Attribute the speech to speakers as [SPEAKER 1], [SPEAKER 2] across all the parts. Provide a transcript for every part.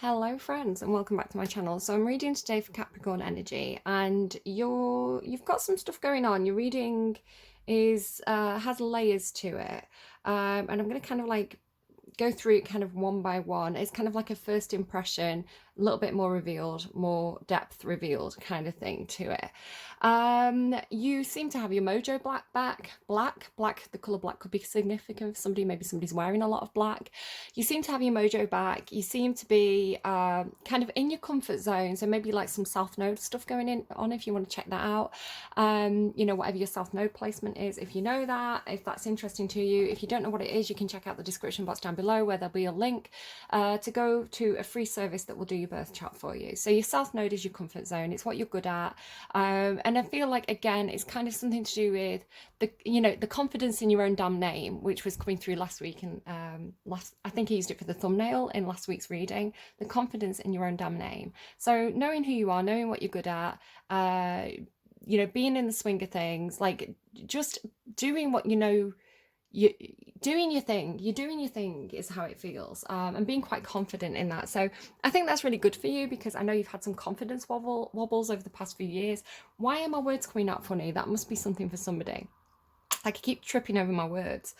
[SPEAKER 1] Hello friends and welcome back to my channel. So I'm reading today for Capricorn energy, and you've got some stuff going on. Your reading is has layers to it. And I'm going to kind of like go through it kind of one by one. It's kind of like a first impression, a little bit more revealed, more depth revealed kind of thing to it. You seem to have your mojo back. Black, the color black could be significant for somebody. Maybe somebody's wearing a lot of black. You seem to have your mojo back. You seem to be kind of in your comfort zone. So maybe like some South Node stuff going on if you want to check that out. Whatever your South Node placement is, if you know that, if that's interesting to you. If you don't know what it is, you can check out the description box down below where there'll be a link to go to a free service that will do your birth chart for you. So your South Node is your comfort zone. It's what you're good at. And I feel like, again, it's kind of something to do with the confidence in your own damn name, which was coming through last week. And I think I used it for the thumbnail in last week's reading, the confidence in your own damn name. So knowing who you are, knowing what you're good at, being in the swing of things, like just doing what you know, you're doing your thing is how it feels, and being quite confident in that. So I think that's really good for you, because I know you've had some confidence wobbles over the past few years. Why are my words coming out funny? That must be something for somebody. I keep tripping over my words.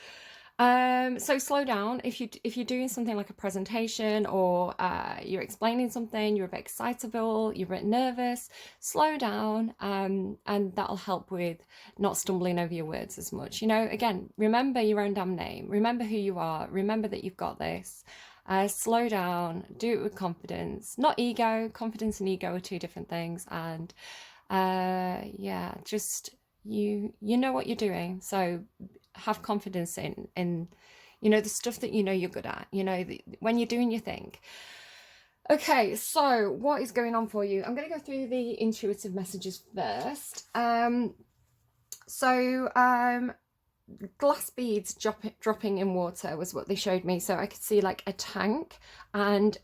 [SPEAKER 1] So slow down. If you're doing something like a presentation, or you're explaining something, you're a bit excitable, you're a bit nervous, slow down, and that'll help with not stumbling over your words as much. Again, remember your own damn name. Remember who you are. Remember that you've got this. Slow down. Do it with confidence, not ego. Confidence and ego are two different things. And just you know what you're doing. So have confidence in the stuff that you're good at, when you're doing your thing. Okay, so what is going on for you? I'm going to go through the intuitive messages first. Glass beads dropping in water was what they showed me. So I could see like a tank and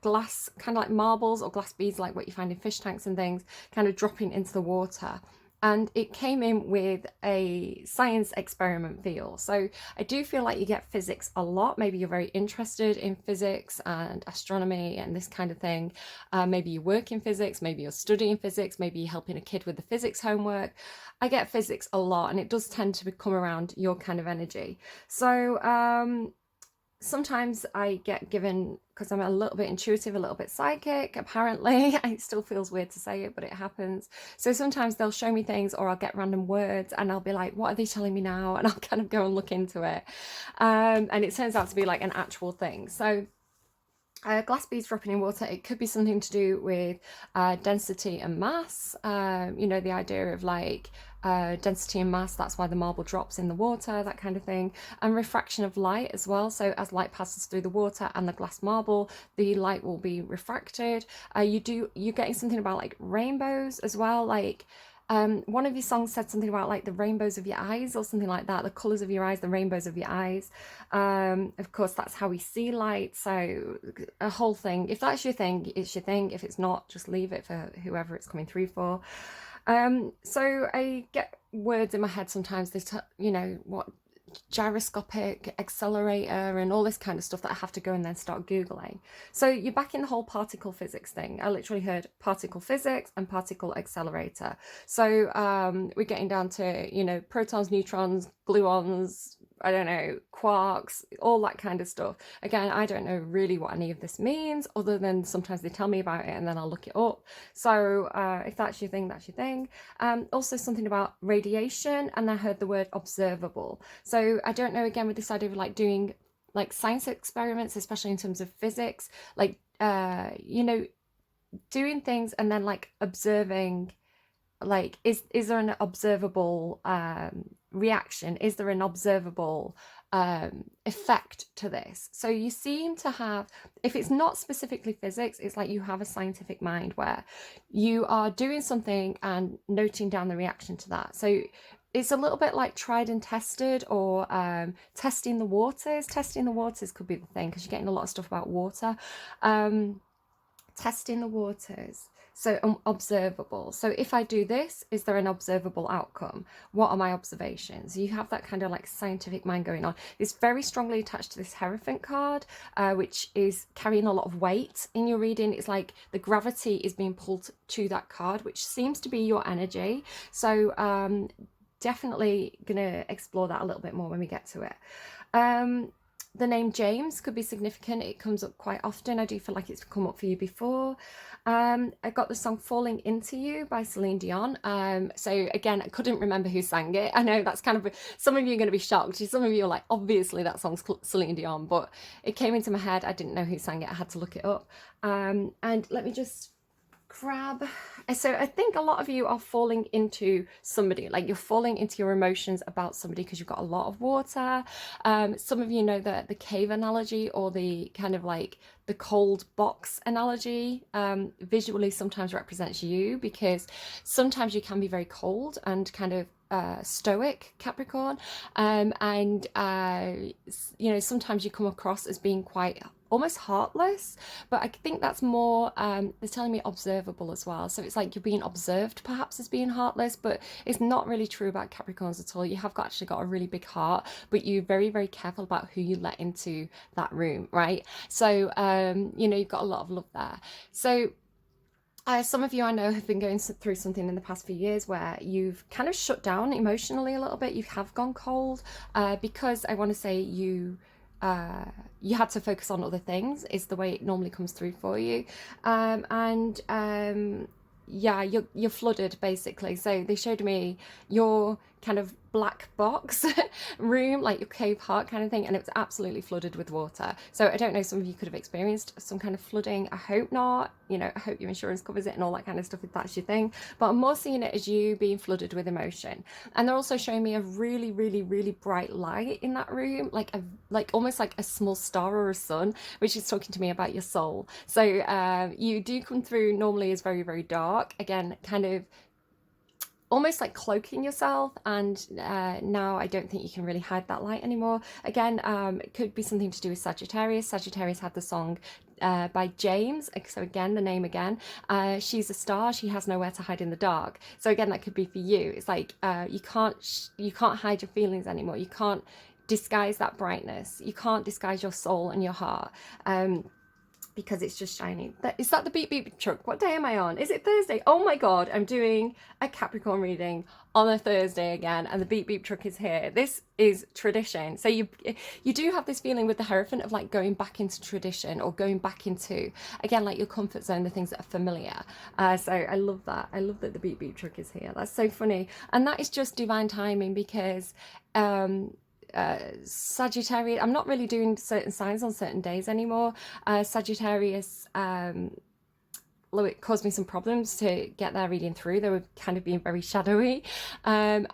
[SPEAKER 1] glass, kind of like marbles or glass beads, like what you find in fish tanks and things, kind of dropping into the water. And it came in with a science experiment feel. So I do feel like you get physics a lot. Maybe you're very interested in physics and astronomy and this kind of thing. Maybe you work in physics, maybe you're studying physics, maybe you're helping a kid with the physics homework. I get physics a lot, and it does tend to come around your kind of energy. So sometimes I get given, because I'm a little bit intuitive, a little bit psychic, apparently. It still feels weird to say it, but it happens. So sometimes they'll show me things, or I'll get random words and I'll be like, what are they telling me now? And I'll kind of go and look into it. And it turns out to be like an actual thing. So glass beads dropping in water, it could be something to do with density and mass. The idea of like density and mass, that's why the marble drops in the water, that kind of thing. And refraction of light as well. So as light passes through the water and the glass marble, the light will be refracted. You're getting something about like rainbows as well, like one of your songs said something about like the rainbows of your eyes or something like that, the colors of your eyes, the rainbows of your eyes. Of course, that's how we see light. So a whole thing, if that's your thing, it's your thing. If it's not, just leave it for whoever it's coming through for. So I get words in my head sometimes, what gyroscopic accelerator and all this kind of stuff that I have to go and then start Googling. So you're back in the whole particle physics thing. I literally heard particle physics and particle accelerator. So we're getting down to, protons, neutrons, gluons, I don't know, quarks, all that kind of stuff. Again, I don't know really what any of this means, other than sometimes they tell me about it and then I'll look it up. So if that's your thing, that's your thing. Also something about radiation, and I heard the word observable. So I don't know, again, with this idea of like doing like science experiments, especially in terms of physics, like, doing things and then like observing, like, is there an observable reaction? Is there an observable effect to this? So you seem to have, if it's not specifically physics, it's like you have a scientific mind where you are doing something and noting down the reaction to that. So it's a little bit like tried and tested, or testing the waters. Testing the waters could be the thing, because you're getting a lot of stuff about water. Testing the waters. So observable. So if I do this, is there an observable outcome? What are my observations? You have that kind of like scientific mind going on. It's very strongly attached to this Hierophant card, which is carrying a lot of weight in your reading. It's like the gravity is being pulled to that card, which seems to be your energy. So definitely gonna explore that a little bit more when we get to it. The name James could be significant. It comes up quite often. I do feel like it's come up for you before. I got the song Falling Into You by Celine Dion. So again, I couldn't remember who sang it. I know that's kind of, some of you are going to be shocked. Some of you are like, obviously that song's Celine Dion, but it came into my head. I didn't know who sang it. I had to look it up. And let me just grab. So I think a lot of you are falling into somebody, like you're falling into your emotions about somebody because you've got a lot of water. Some of you know the cave analogy, or the kind of like the cold box analogy. Visually sometimes represents you, because sometimes you can be very cold and kind of stoic, Capricorn, and you know, sometimes you come across as being quite almost heartless, but I think that's more, they're telling me observable as well. So it's like you're being observed perhaps as being heartless, but it's not really true about Capricorns at all. You have actually got a really big heart, but you're very, very careful about who you let into that room, right? So, you know, you've got a lot of love there. So some of you I know have been going through something in the past few years where you've kind of shut down emotionally a little bit. You have gone cold because I want to say you had to focus on other things, is the way it normally comes through for you. Yeah, you're flooded basically. So they showed me your kind of black box room, like your cave heart kind of thing, and it was absolutely flooded with water. So I don't know, some of you could have experienced some kind of flooding. I hope not. You know, I hope your insurance covers it and all that kind of stuff if that's your thing. But I'm more seeing it as you being flooded with emotion. And they're also showing me a really, really, really bright light in that room, like almost like a small star or a sun, which is talking to me about your soul. So you do come through normally as very, very dark. Again, kind of almost like cloaking yourself, and now I don't think you can really hide that light anymore. Again, it could be something to do with Sagittarius. Sagittarius had the song by James, so again the name again, she's a star, she has nowhere to hide in the dark. So again, that could be for you. It's like you can't hide your feelings anymore. You can't disguise that brightness. You can't disguise your soul and your heart. Because it's just shining. Is that the beep beep truck? What day am I on? Is it Thursday? Oh my god, I'm doing a Capricorn reading on a Thursday again, and the beep beep truck is here. This is tradition. So you do have this feeling with the Hierophant of like going back into tradition, or going back into, again, like your comfort zone, the things that are familiar. So I love that. I love that the beep beep truck is here. That's so funny. And that is just divine timing, because Sagittarius, I'm not really doing certain signs on certain days anymore. Sagittarius, it caused me some problems to get their reading through. They were kind of being very shadowy, so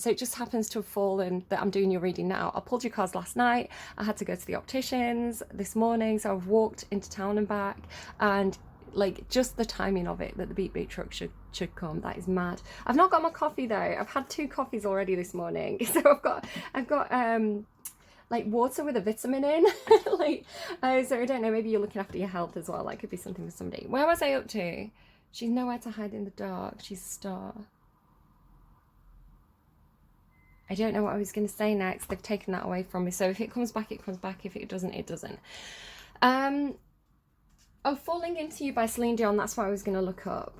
[SPEAKER 1] it just happens to have fallen that I'm doing your reading now. I pulled your cards last night. I had to go to the opticians this morning, so I've walked into town and back, and like just the timing of it, that the beep beep truck should come, that is mad. I've not got my coffee though. I've had 2 coffees already this morning, so I've got like water with a vitamin in. Like so I don't know, maybe you're looking after your health as well. That could be something for somebody. Where was I up to? She's nowhere to hide in the dark, she's a star. I don't know what I was going to say next. They've taken that away from me, so if it comes back, it comes back. If it doesn't, it doesn't. Oh, Falling Into You by Celine Dion, that's what I was going to look up.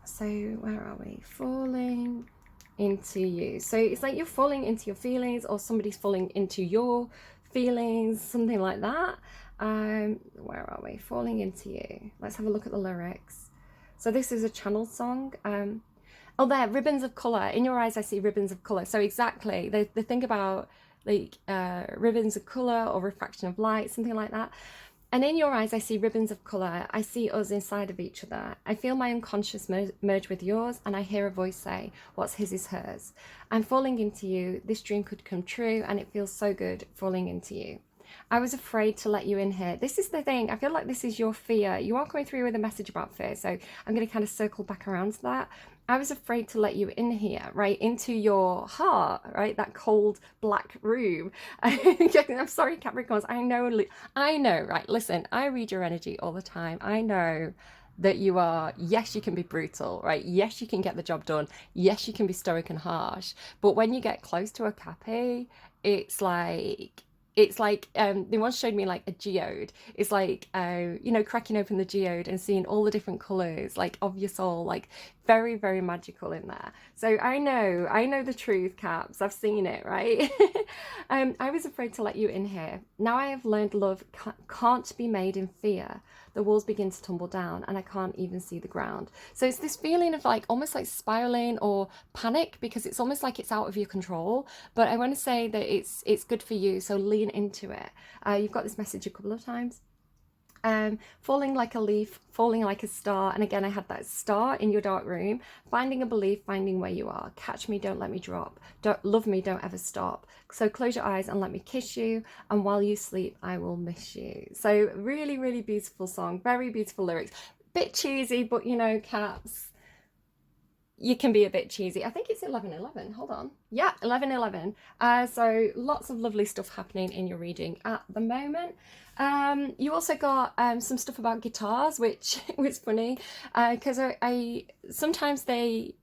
[SPEAKER 1] So where are we? Falling into you. So it's like you're falling into your feelings, or somebody's falling into your feelings, something like that. Where are we? Falling Into You. Let's have a look at the lyrics. So this is a channeled song. Oh, there, ribbons of colour. In your eyes I see ribbons of colour. So exactly, the thing about like ribbons of colour or refraction of light, something like that. And in your eyes, I see ribbons of colour. I see us inside of each other. I feel my unconscious merge with yours, and I hear a voice say, what's his is hers. I'm falling into you. This dream could come true, and it feels so good falling into you. I was afraid to let you in here. This is the thing. I feel like this is your fear. You are coming through with a message about fear, so I'm going to kind of circle back around to that. I was afraid to let you in here, right, into your heart, right, that cold black room. I'm sorry, Capricorns, I know, right, listen, I read your energy all the time. I know that you are, yes, you can be brutal, right? Yes, you can get the job done. Yes, you can be stoic and harsh. But when you get close to a Cappy, it's like they once showed me like a geode. It's like cracking open the geode and seeing all the different colors like of your soul, like very, very magical in there. So I know the truth, Caps. I've seen it, right? I was afraid to let you in here. Now I have learned love can't be made in fear. The walls begin to tumble down and I can't even see the ground. So it's this feeling of like almost like spiraling or panic, because it's almost like it's out of your control. But I want to say that it's good for you, so lean into it. You've got this message a couple of times. Falling like a leaf, falling like a star. And again, I had that star in your dark room. Finding a belief, finding where you are. Catch me, don't let me drop. Don't love me, don't ever stop. So close your eyes and let me kiss you. And while you sleep, I will miss you. So really, really beautiful song. Very beautiful lyrics. Bit cheesy, but you know, Caps, you can be a bit cheesy. I think it's 11:11. Hold on. Yeah, 11:11. So lots of lovely stuff happening in your reading at the moment. You also got some stuff about guitars, which was funny because I sometimes I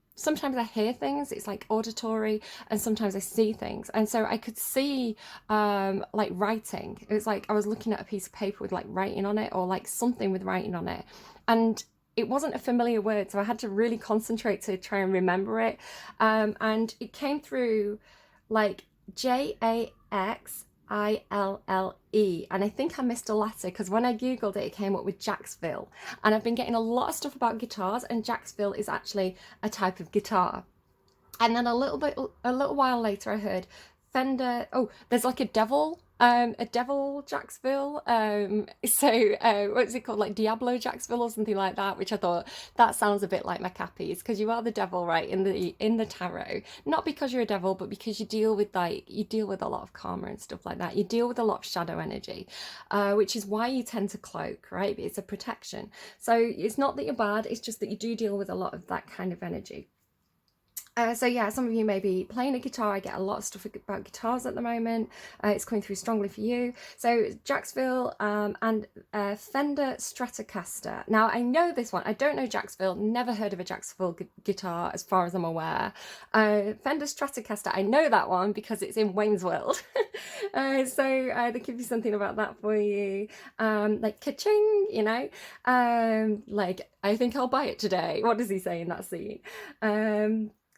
[SPEAKER 1] hear things. It's like auditory, and sometimes I see things. And so I could see like writing. It was like I was looking at a piece of paper with like writing on it, or like something with writing on it, and it wasn't a familiar word, so I had to really concentrate to try and remember it. And it came through like Jaxille, and I think I missed a letter because when I googled it, it came up with Jacksville. And I've been getting a lot of stuff about guitars, and Jacksville is actually a type of guitar. And then a little while later, I heard Fender. Oh, there's like a devil Jacksville. What's it called? Like Diablo Jacksville or something like that, which I thought that sounds a bit like my Cappies, because you are the devil, right, in the tarot. Not because you're a devil, but because you deal with a lot of karma and stuff like that. You deal with a lot of shadow energy, which is why you tend to cloak, right? It's a protection. So it's not that you're bad, it's just that you do deal with a lot of that kind of energy. So yeah, some of you may be playing a guitar. I get a lot of stuff about guitars at the moment. It's coming through strongly for you. So Jacksville and Fender Stratocaster. Now I know this one. I don't know Jacksville. Never heard of a Jacksville guitar as far as I'm aware. Fender Stratocaster. I know that one because it's in Wayne's World. So there could be something about that for you. Like ka-ching, you know. Like I think I'll buy it today. What does he say in that scene?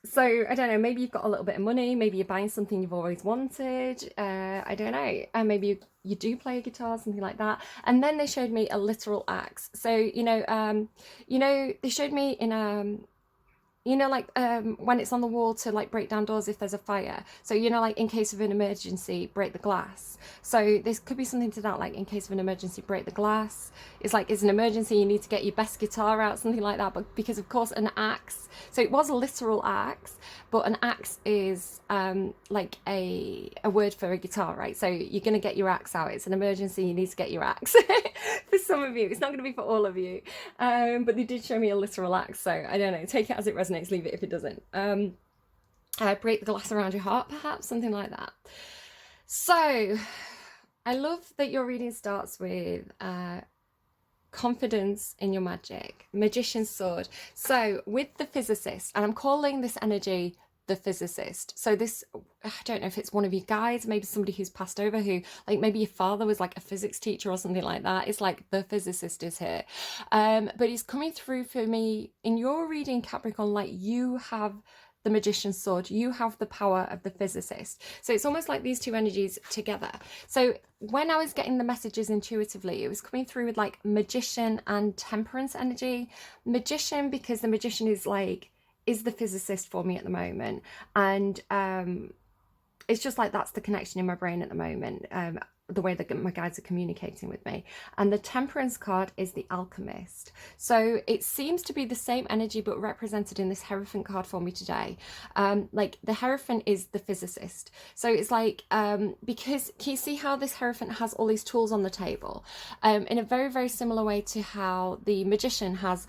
[SPEAKER 1] So I don't know, maybe you've got a little bit of money, maybe you're buying something you've always wanted, I don't know, and maybe you do play a guitar, something like that. And then they showed me a literal axe. So they showed me in when it's on the wall to like break down doors if there's a fire. So like in case of an emergency, break the glass. So this could be something to that, like in case of an emergency, break the glass. It's like it's an emergency, you need to get your best guitar out, something like that. But because of course an axe, so it was a literal axe, but an axe is like a word for a guitar, right? So you're gonna get your axe out. It's an emergency, you need to get your axe. For some of you, it's not gonna be for all of you. But they did show me a literal axe, so I don't know, take it as it resonates, leave it if it doesn't. Break the glass around your heart, perhaps, something like that. So I love that your reading starts with confidence in your magic, magician's sword. So with the physicist, and I'm calling this energy the physicist. So this, I don't know if it's one of you guys, maybe somebody who's passed over, who like maybe your father was like a physics teacher or something like that. It's like the physicist is here. But he's coming through for me in your reading, Capricorn, like you have the magician's sword, you have the power of the physicist. So it's almost like these two energies together. So when I was getting the messages intuitively, it was coming through with like magician and temperance energy. Magician, because the magician is the physicist for me at the moment, and it's just like that's the connection in my brain at the moment, the way that my guides are communicating with me. And the temperance card is the alchemist. So it seems to be the same energy but represented in this Hierophant card for me today. Like the Hierophant is the physicist. So it's like because can you see how this Hierophant has all these tools on the table, in a very, very similar way to how the magician has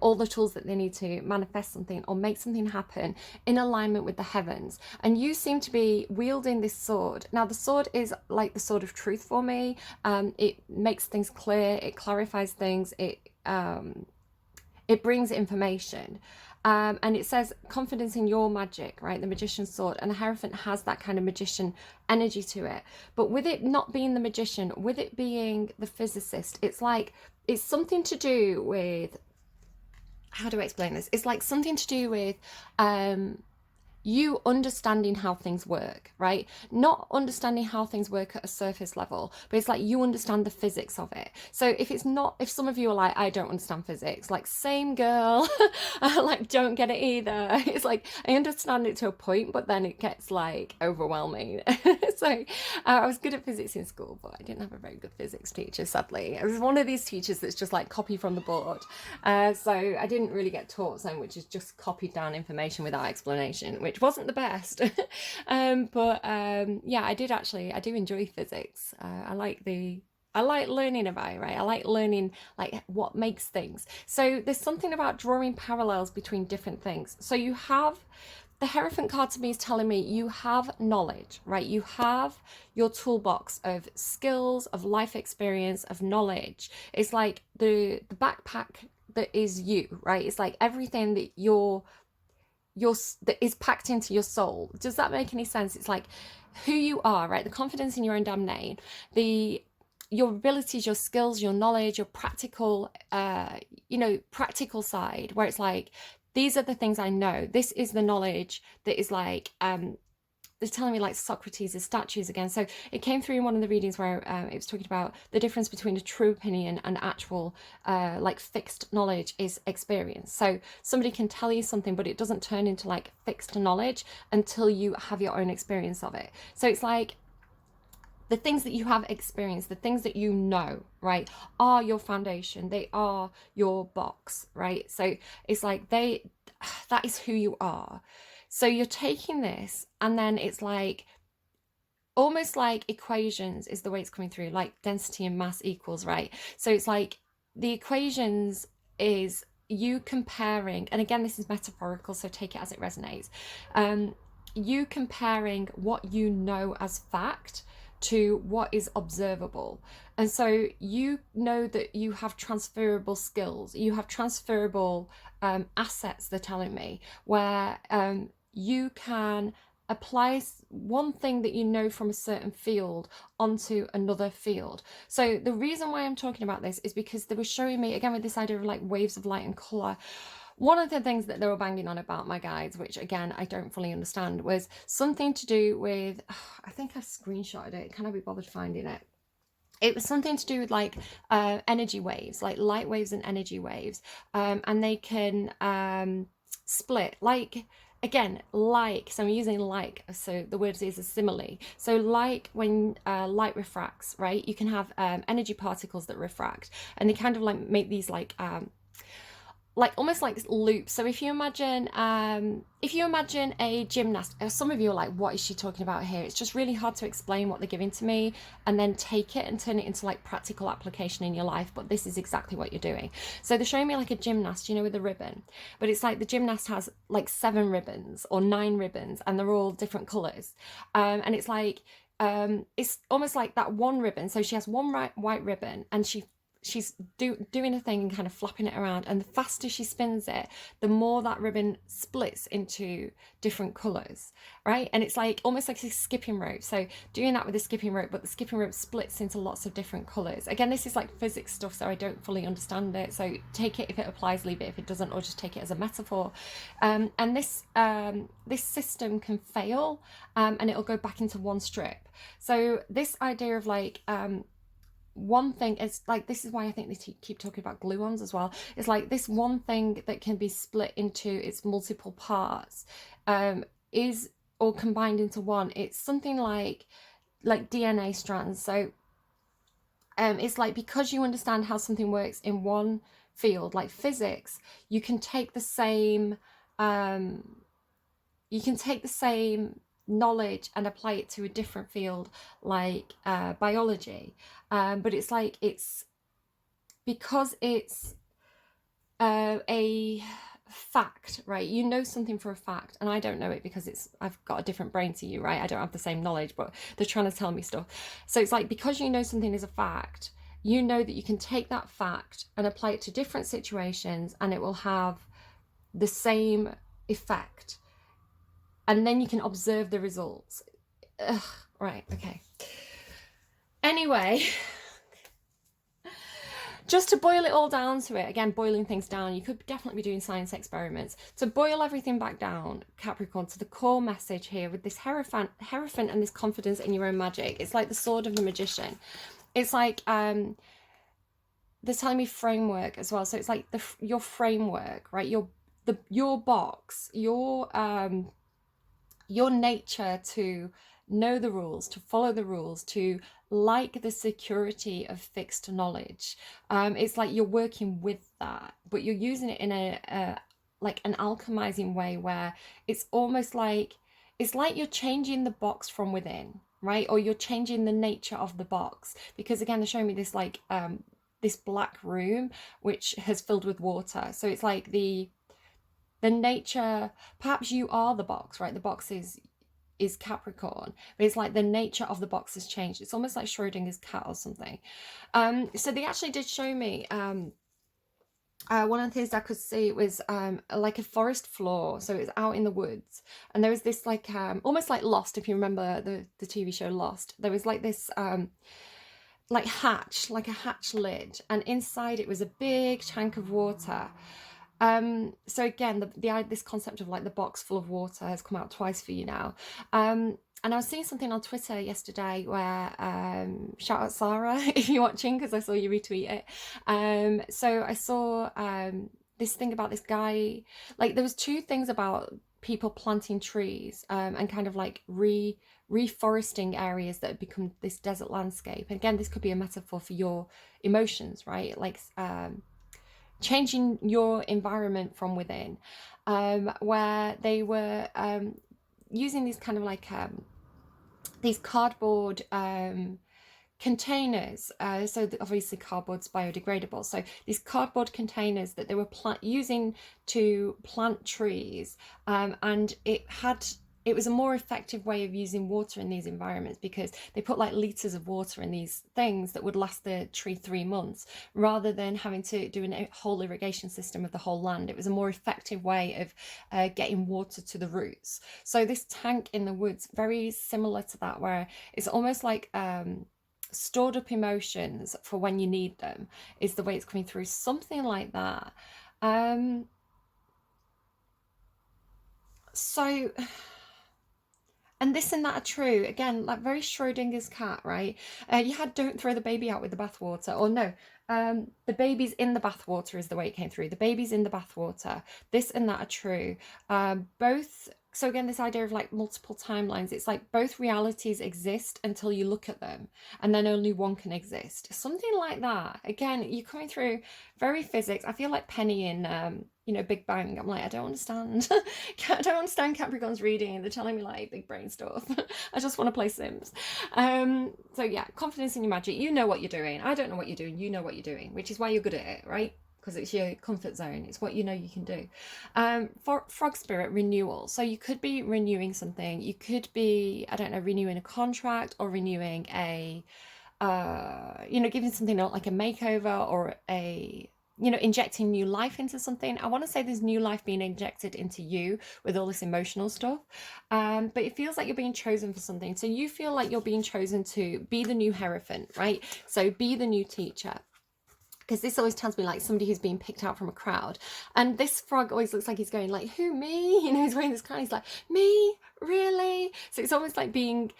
[SPEAKER 1] all the tools that they need to manifest something or make something happen in alignment with the heavens. And you seem to be wielding this sword. Now the sword is like the sword of truth for me. It makes things clear, it clarifies things, it it brings information. And it says confidence in your magic, right? The magician's sword. And the Hierophant has that kind of magician energy to it. But with it not being the magician, with it being the physicist, it's like, it's something to do with, how do I explain this? It's like something to do with you understanding how things work, right? Not understanding how things work at a surface level, but it's like you understand the physics of it. So if it's not, if some of you are like, I don't understand physics, like, same girl, I like don't get it either. It's like, I understand it to a point, but then it gets like overwhelming. So I was good at physics in school, but I didn't have a very good physics teacher, sadly. I was one of these teachers that's just like copy from the board. So I didn't really get taught something which is just copied down information without explanation, which wasn't the best. Yeah, I do enjoy physics. I like learning about it, right? I like learning like what makes things. So there's something about drawing parallels between different things. So you have the Hierophant card to me is telling me you have knowledge, right? You have your toolbox of skills, of life experience, of knowledge. It's like the backpack that is you, right? It's like everything that that is packed into your soul. Does that make any sense? It's like who you are, right? The confidence in your own damn name, your abilities, your skills, your knowledge, your practical, practical side, where it's like, these are the things I know. This is the knowledge that is like, they're telling me like Socrates' statues again. So it came through in one of the readings where it was talking about the difference between a true opinion and actual like fixed knowledge is experience. So somebody can tell you something, but it doesn't turn into like fixed knowledge until you have your own experience of it. So it's like, the things that you have experienced, the things that you know, right, are your foundation. They are your box, right? So it's like that is who you are. So you're taking this, and then it's like, almost like equations is the way it's coming through, like density and mass equals, right? So it's like the equations is you comparing, and again, this is metaphorical, so take it as it resonates. You comparing what you know as fact to what is observable. And so you know that you have transferable skills, you have transferable assets, they're telling me, where you can apply one thing that you know from a certain field onto another field. So the reason why I'm talking about this is because they were showing me, again, with this idea of like waves of light and colour, one of the things that they were banging on about my guides, which again, I don't fully understand, was something to do with, I think I screenshotted it, can I be bothered finding it? It was something to do with like energy waves, like light waves and energy waves. And they can split, like, again, like, so I'm using like, so the word is a simile. So like when light refracts, right, you can have energy particles that refract, and they kind of like make these like almost like loops. So if you imagine a gymnast, some of you are like, what is she talking about here? It's just really hard to explain what they're giving to me and then take it and turn it into like practical application in your life. But this is exactly what you're doing. So they're showing me like a gymnast, with a ribbon, but it's like the gymnast has like 7 ribbons or 9 ribbons, and they're all different colors. And it's like, it's almost like that one ribbon. So she has one white ribbon, and she's doing a thing and kind of flapping it around, and the faster she spins it, the more that ribbon splits into different colors, right? And it's like almost like a skipping rope. So doing that with a skipping rope, but the skipping rope splits into lots of different colors. Again, this is like physics stuff, so I don't fully understand it, so take it if it applies, leave it if it doesn't, or just take it as a metaphor. And this system can fail, and it'll go back into one strip. So this idea of like one thing is like, this is why I think they keep talking about gluons as well. It's like this one thing that can be split into its multiple parts is, or combined into one. It's something like DNA strands. So it's like, because you understand how something works in one field, like physics, you can take the same knowledge and apply it to a different field, like biology. But it's like, it's because it's a fact, right? You know something for a fact, and I don't know it because I've got a different brain to you, right? I don't have the same knowledge, but they're trying to tell me stuff. So it's like, because you know something is a fact, you know that you can take that fact and apply it to different situations and it will have the same effect. And then you can observe the results. Ugh, right, okay. Anyway, just to boil it all down to it, again, boiling things down, you could definitely be doing science experiments. To boil everything back down, Capricorn, to the core message here with this Hierophant and this confidence in your own magic. It's like the sword of the magician. It's like, they're telling me framework as well. So it's like your framework, right? Your box, your nature to know the rules, to follow the rules, to like the security of fixed knowledge. It's like you're working with that, but you're using it in a like an alchemizing way where it's almost like, it's like you're changing the box from within, right? Or you're changing the nature of the box, because again, they're showing me this like this black room which has filled with water. So it's like the nature, perhaps you are the box, right? The box is Capricorn, but it's like the nature of the box has changed. It's almost like Schrodinger's cat or something. So they actually did show me one of the things I could see was like a forest floor. So it's out in the woods, and there was this like almost like Lost, if you remember the TV show Lost. There was like this like hatch, like a hatch lid, and inside it was a big tank of water. So again, this concept of like the box full of water has come out twice for you now. And I was seeing something on Twitter yesterday where, shout out Sarah if you're watching, because I saw you retweet it. So I saw this thing about this guy, like there was two things about people planting trees and kind of like reforesting areas that have become this desert landscape. And again, this could be a metaphor for your emotions, right? Like changing your environment from within, where they were using these kind of like these cardboard containers. So obviously cardboard's biodegradable. So these cardboard containers that they were using to plant trees, and it was a more effective way of using water in these environments, because they put like liters of water in these things that would last the tree 3 months, rather than having to do a whole irrigation system of the whole land. It was a more effective way of getting water to the roots. So this tank in the woods, very similar to that, where it's almost like stored up emotions for when you need them, is the way it's coming through, something like that. So, and this and that are true. Again, like very Schrodinger's cat, right? You had don't throw the baby out with the bathwater. Or no, the baby's in the bathwater is the way it came through. The baby's in the bathwater. This and that are true. Both. So again, this idea of like multiple timelines, it's like both realities exist until you look at them, and then only one can exist. Something like that. Again, you're coming through very physics. I feel like Penny in Big Bang. I'm like, I don't understand. I don't understand Capricorn's reading. They're telling me like big brain stuff. I just want to play Sims. So yeah, confidence in your magic. You know what you're doing. I don't know what you're doing. You know what you're doing, which is why you're good at it, right? Because it's your comfort zone. It's what you know you can do. For frog spirit, renewal. So you could be renewing something. You could be, I don't know, renewing a contract, or renewing a, giving something like a makeover, or a, injecting new life into something. I want to say there's new life being injected into you with all this emotional stuff. But it feels like you're being chosen for something. So you feel like you're being chosen to be the new Hierophant, right? So be the new teacher. Because this always tells me like somebody who's being picked out from a crowd. And this frog always looks like he's going like, who, me? He's wearing this crown. He's like, me? Really? So it's almost like being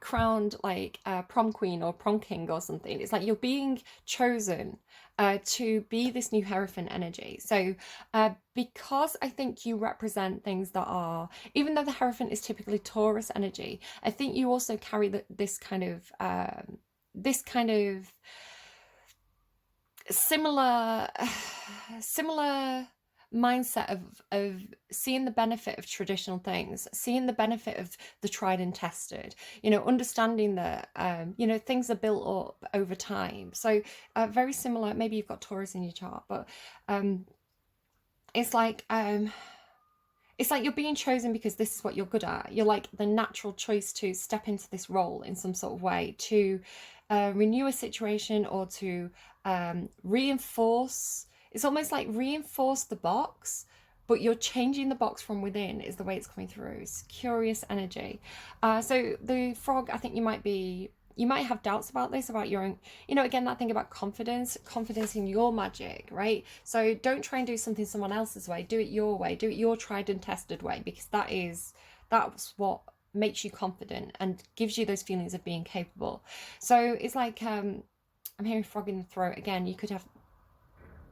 [SPEAKER 1] crowned like prom queen or prom king or something. It's like you're being chosen to be this new Hierophant energy. So because I think you represent things that are, even though the Hierophant is typically Taurus energy, I think you also carry this kind of similar mindset of seeing the benefit of traditional things, seeing the benefit of the tried and tested, understanding that things are built up over time. So very similar. Maybe you've got Taurus in your chart, but it's like it's like you're being chosen because this is what you're good at. You're like the natural choice to step into this role in some sort of way, to renew a situation, or to reinforce. It's almost like reinforce the box, but you're changing the box from within is the way it's coming through. It's curious energy. So the frog, I think you might have doubts about this, about your own, again, that thing about confidence in your magic, right? So don't try and do something someone else's way. Do it your way. Do it your tried and tested way, because that's what makes you confident and gives you those feelings of being capable. So it's like, I'm hearing frog in the throat again. You could have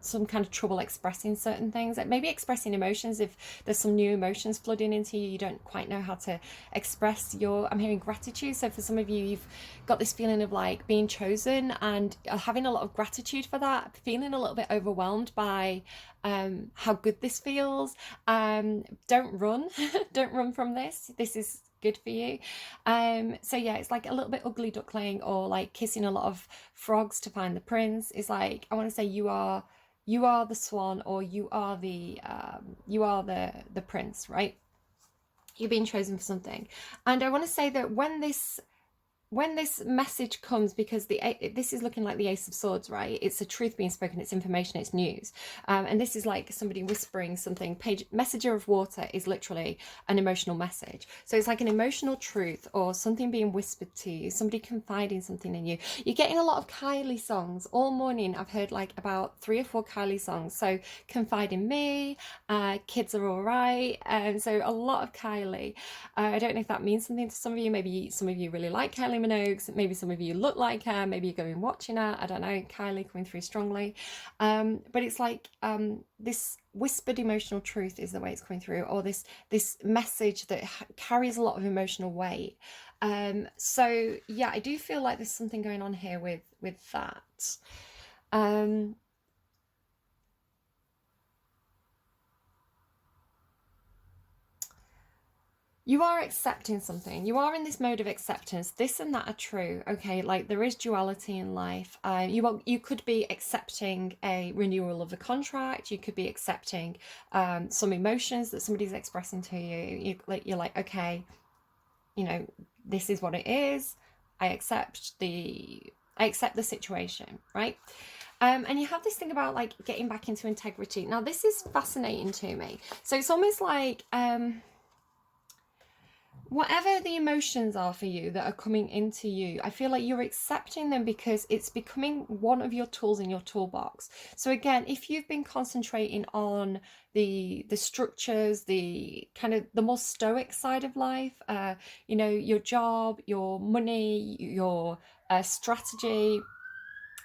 [SPEAKER 1] some kind of trouble expressing certain things, like maybe expressing emotions. If there's some new emotions flooding into you, you don't quite know how to express I'm hearing gratitude. So for some of you, you've got this feeling of like being chosen and having a lot of gratitude for that, feeling a little bit overwhelmed by how good this feels. Don't run. Don't run from this. This is good for you. So yeah, it's like a little bit ugly duckling, or like kissing a lot of frogs to find the prince. Is like, I want to say you are the swan, or you are the prince, right? You're being chosen for something. And I want to say that when this message comes, because this is looking like the Ace of Swords, right? It's a truth being spoken, it's information, it's news. And this is like somebody whispering something. Messenger of water is literally an emotional message. So it's like an emotional truth, or something being whispered to you, somebody confiding something in you. You're getting a lot of Kylie songs. All morning I've heard like about 3 or 4 Kylie songs. So Confide in Me, Kids Are Alright. And so a lot of Kylie. I don't know if that means something to some of you. Maybe some of you really like Kylie Minogue. Maybe some of you look like her. Maybe you're going watching her. I don't know. Kylie coming through strongly. But it's like this whispered emotional truth is the way it's coming through, or this message that carries a lot of emotional weight. So yeah, I do feel like there's something going on here with that. You are accepting something. You are in this mode of acceptance. This and that are true. Okay, like there is duality in life. You could be accepting a renewal of the contract. You could be accepting some emotions that somebody's expressing to you. You're like, okay, this is what it is. I accept the situation, right? And you have this thing about like getting back into integrity. Now this is fascinating to me. So it's almost like whatever the emotions are for you that are coming into you, I feel like you're accepting them because it's becoming one of your tools in your toolbox. So again, if you've been concentrating on the structures, the kind of the more stoic side of life, your job, your money, your strategy,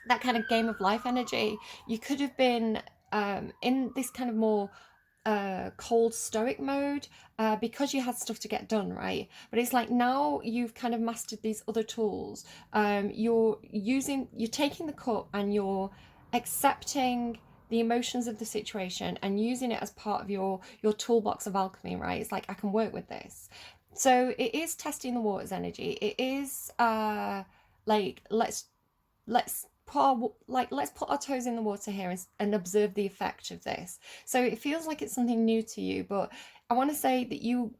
[SPEAKER 1] that kind of game of life energy, you could have been in this kind of more cold stoic mode because you had stuff to get done, right? But it's like now you've kind of mastered these other tools. You're taking the cup and you're accepting the emotions of the situation and using it as part of your toolbox of alchemy, right? It's like, I can work with this. So it is testing the waters energy. It is like let's put our toes in the water here and observe the effect of this. So it feels like it's something new to you, but I want to say that you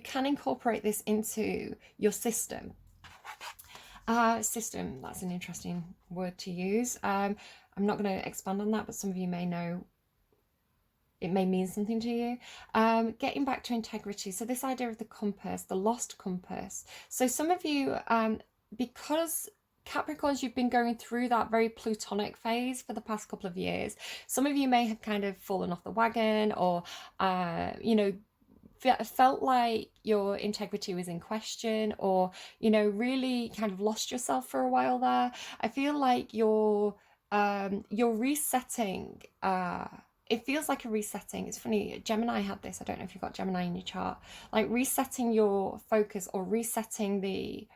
[SPEAKER 1] can incorporate this into your system. System, that's an interesting word to use. I'm not going to expand on that, but some of you may know it may mean something to you. Getting back to integrity. So this idea of the compass, the lost compass. So some of you, because Capricorns, you've been going through that very plutonic phase for the past couple of years. Some of you may have kind of fallen off the wagon, or felt like your integrity was in question, or really kind of lost yourself for a while there. I feel like you're resetting. It feels like a resetting. It's funny, Gemini had this. I don't know if you've got Gemini in your chart. Like resetting your focus, or resetting the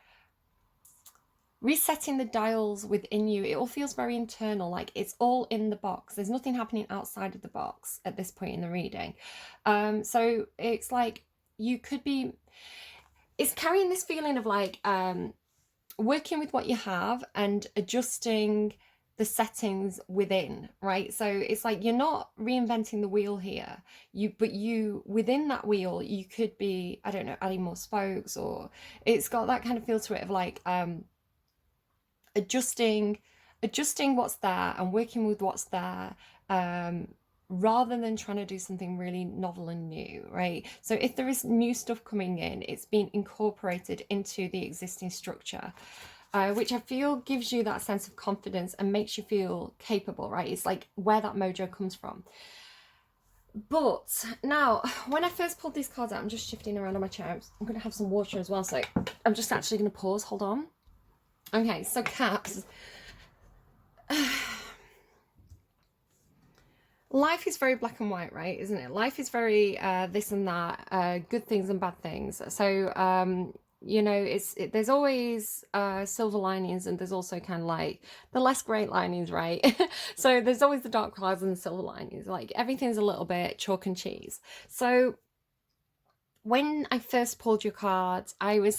[SPEAKER 1] dials within you. It all feels very internal, like it's all in the box. There's nothing happening outside of the box at this point in the reading. So it's like you could be, it's carrying this feeling of like working with what you have and adjusting the settings within, right? So it's like you're not reinventing the wheel here. But you within that wheel, you could be, I don't know, adding more spokes, or it's got that kind of feel to it of like adjusting what's there and working with what's there, um rather than trying to do something really novel and new, right? So if there is new stuff coming in, it's being incorporated into the existing structure, which I feel gives you that sense of confidence and makes you feel capable, right? It's like where that mojo comes from. But now, when I first pulled these cards out, I'm just shifting around on my chair. I'm going to have some water as well, so I'm just actually going to pause. Hold on. Okay, so Caps. Life is very black and white, right? Isn't it? Life is very this and that, good things and bad things. So, you know, there's always silver linings, and there's also kind of like the less great linings, right? So there's always the dark clouds and the silver linings. Like everything's a little bit chalk and cheese. So when I first pulled your cards, I was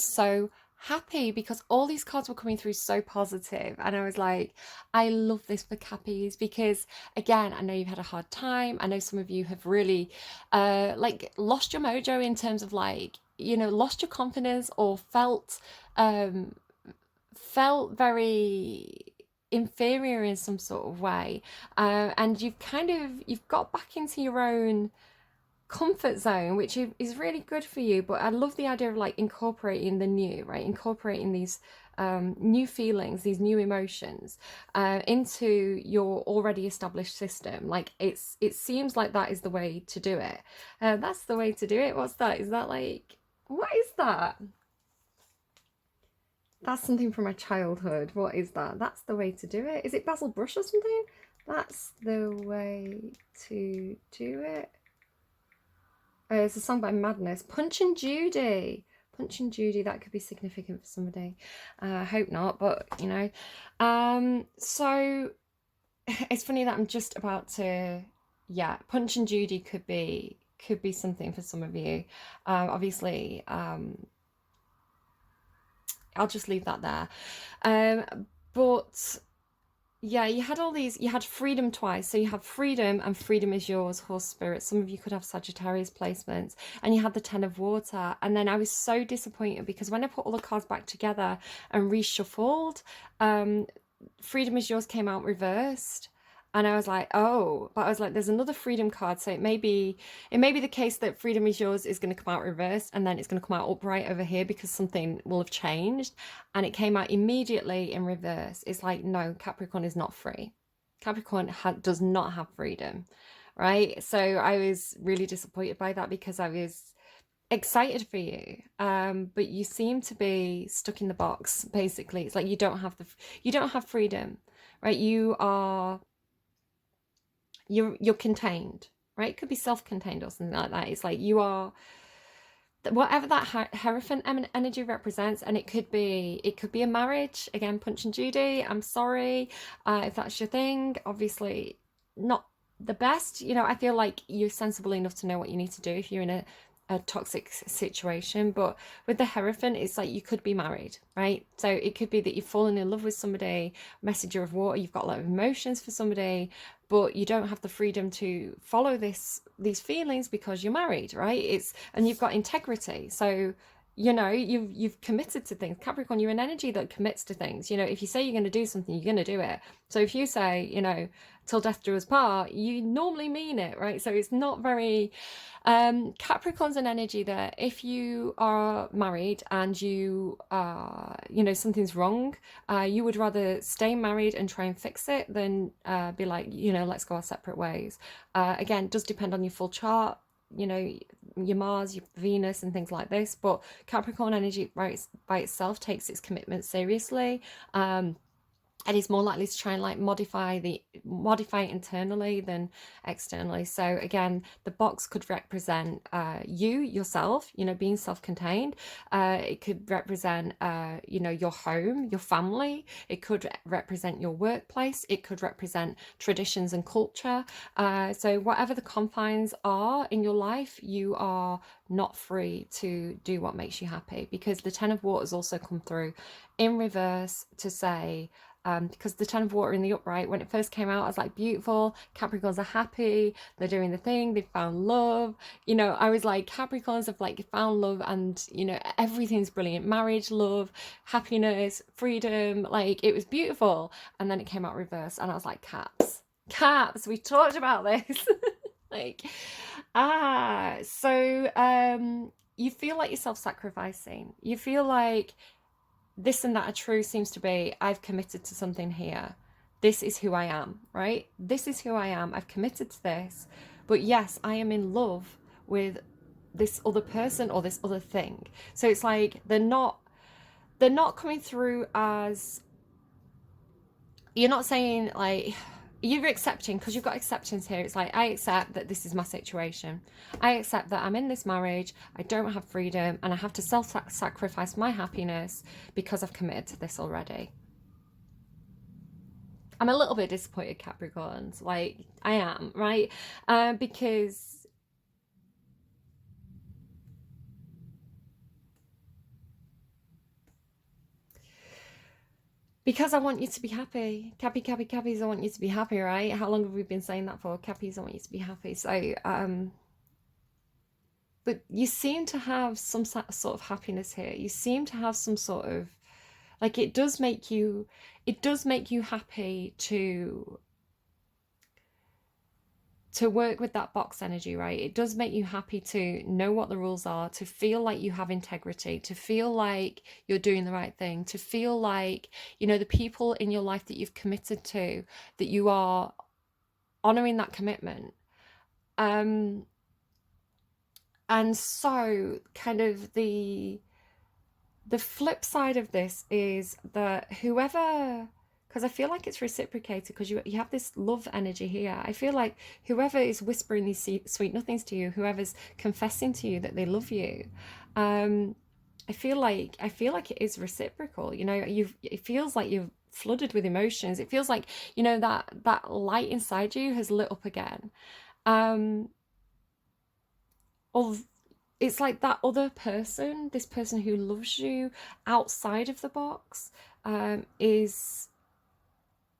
[SPEAKER 1] so happy because all these cards were coming through so positive, and I was like, I love this for Cappies, because again, I know you've had a hard time. I know some of you have really like lost your mojo in terms of like, you know, lost your confidence, or felt very inferior in some sort of way, and you've got back into your own comfort zone, which is really good for you. But I love the idea of like incorporating the new, right? Incorporating these new feelings, these new emotions into your already established system. Like it seems like that is the way to do it. That's the way to do it. What's that? Is that like, what is that? That's something from my childhood. What is that? That's the way to do it. Is it Basil Brush or something? That's the way to do it. It's a song by Madness. Punch and Judy. Punch and Judy, that could be significant for somebody. I hope not, but you know. So it's funny that I'm just about to, yeah, Punch and Judy could be something for some of you. Obviously, I'll just leave that there. But yeah, you had all these, you had freedom twice. So you have freedom, and freedom is yours, horse spirit. Some of you could have Sagittarius placements, and you had the Ten of Water. And then I was so disappointed because when I put all the cards back together and reshuffled, freedom is yours came out reversed. And I was like, oh, but I was like, there's another freedom card. So it may be the case that freedom is yours is going to come out reversed, and then it's going to come out upright over here because something will have changed. And it came out immediately in reverse. It's like, no, Capricorn is not free. Capricorn does not have freedom, right? So I was really disappointed by that because I was excited for you, but you seem to be stuck in the box. Basically, it's like you don't have freedom, right? You're contained, right? It could be self-contained or something like that. It's like you are, whatever that Hierophant energy represents, and it could be a marriage. Again, Punch and Judy, I'm sorry if that's your thing. Obviously not the best, you know. I feel like you're sensible enough to know what you need to do if you're in a toxic situation. But with the Hierophant, it's like you could be married, right? So it could be that you've fallen in love with somebody, messenger of water, you've got a lot of emotions for somebody, but you don't have the freedom to follow these feelings because you're married, right? And you've got integrity. So you know, you've committed to things. Capricorn, you're an energy that commits to things. You know, if you say you're going to do something, you're going to do it. So if you say, you know, till death do us part, you normally mean it, right? So it's not very Capricorn's an energy that if you are married and you know, something's wrong, you would rather stay married and try and fix it than be like, you know, let's go our separate ways. Again, it does depend on your full chart, you know, your Mars, your Venus and things like this, but Capricorn energy by itself takes its commitment seriously, and is more likely to try and like modify it internally than externally. So again, the box could represent yourself, you know, being self-contained. It could represent you know, your home, your family. It could represent your workplace. It could represent traditions and culture. So whatever the confines are in your life, you are not free to do what makes you happy, because the Ten of Waters also come through in reverse to say, because the Ten of Water in the upright, when it first came out, I was like, beautiful, Capricorns are happy, they're doing the thing, they found love. You know, I was like, Capricorns have like found love, and you know, everything's brilliant, marriage, love, happiness, freedom, like it was beautiful. And then it came out reverse, and I was like, caps, we talked about this. Like, so you feel like you're self-sacrificing, you feel like this and that are true seems to be, I've committed to something here. This is who I am, right? This is who I am. I've committed to this. But yes, I am in love with this other person or this other thing. So it's like they're not coming through as, you're not saying like, you're accepting, because you've got acceptance here. It's like, I accept that this is my situation. I accept that I'm in this marriage, I don't have freedom, and I have to self-sacrifice my happiness because I've committed to this already. I'm a little bit disappointed, Capricorns. Like, I am, right? Because I want you to be happy. Cappies, I want you to be happy, right? How long have we been saying that for? Cappies, I want you to be happy. So, but you seem to have some sort of happiness here. You seem to have some sort of, like, it does make you happy to work with that box energy, right? It does make you happy to know what the rules are, to feel like you have integrity, to feel like you're doing the right thing, to feel like, you know, the people in your life that you've committed to, that you are honoring that commitment. And so kind of the flip side of this is that whoever, because I feel like it's reciprocated, because you have this love energy here. I feel like whoever is whispering these sweet nothings to you, whoever's confessing to you that they love you, I feel like it is reciprocal. You know, it feels like you're flooded with emotions. It feels like, you know, that light inside you has lit up again. Of It's like that other person, this person who loves you outside of the box,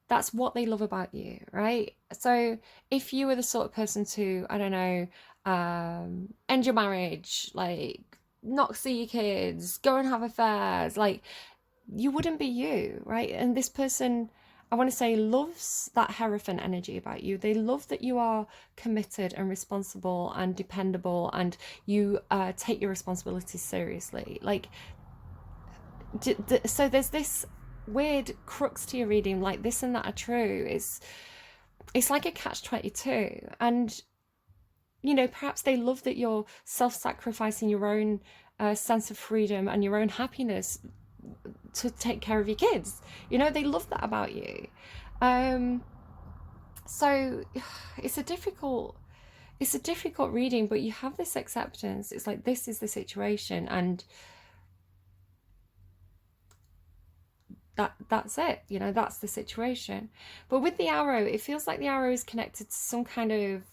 [SPEAKER 1] that's what they love about you, right? So if you were the sort of person to, I don't know, end your marriage, like not see your kids, go and have affairs, like you wouldn't be you, right? And this person, I want to say, loves that Hierophant energy about you. They love that you are committed and responsible and dependable, and you take your responsibilities seriously. Like, so there's this weird crux to your reading, like this and that are true. It's like a catch-22, and you know, perhaps they love that you're self-sacrificing your own sense of freedom and your own happiness to take care of your kids. You know, they love that about you. So it's a difficult reading, but you have this acceptance. It's like, this is the situation, and that's it, you know, that's the situation. But with the arrow, it feels like the arrow is connected to some kind of,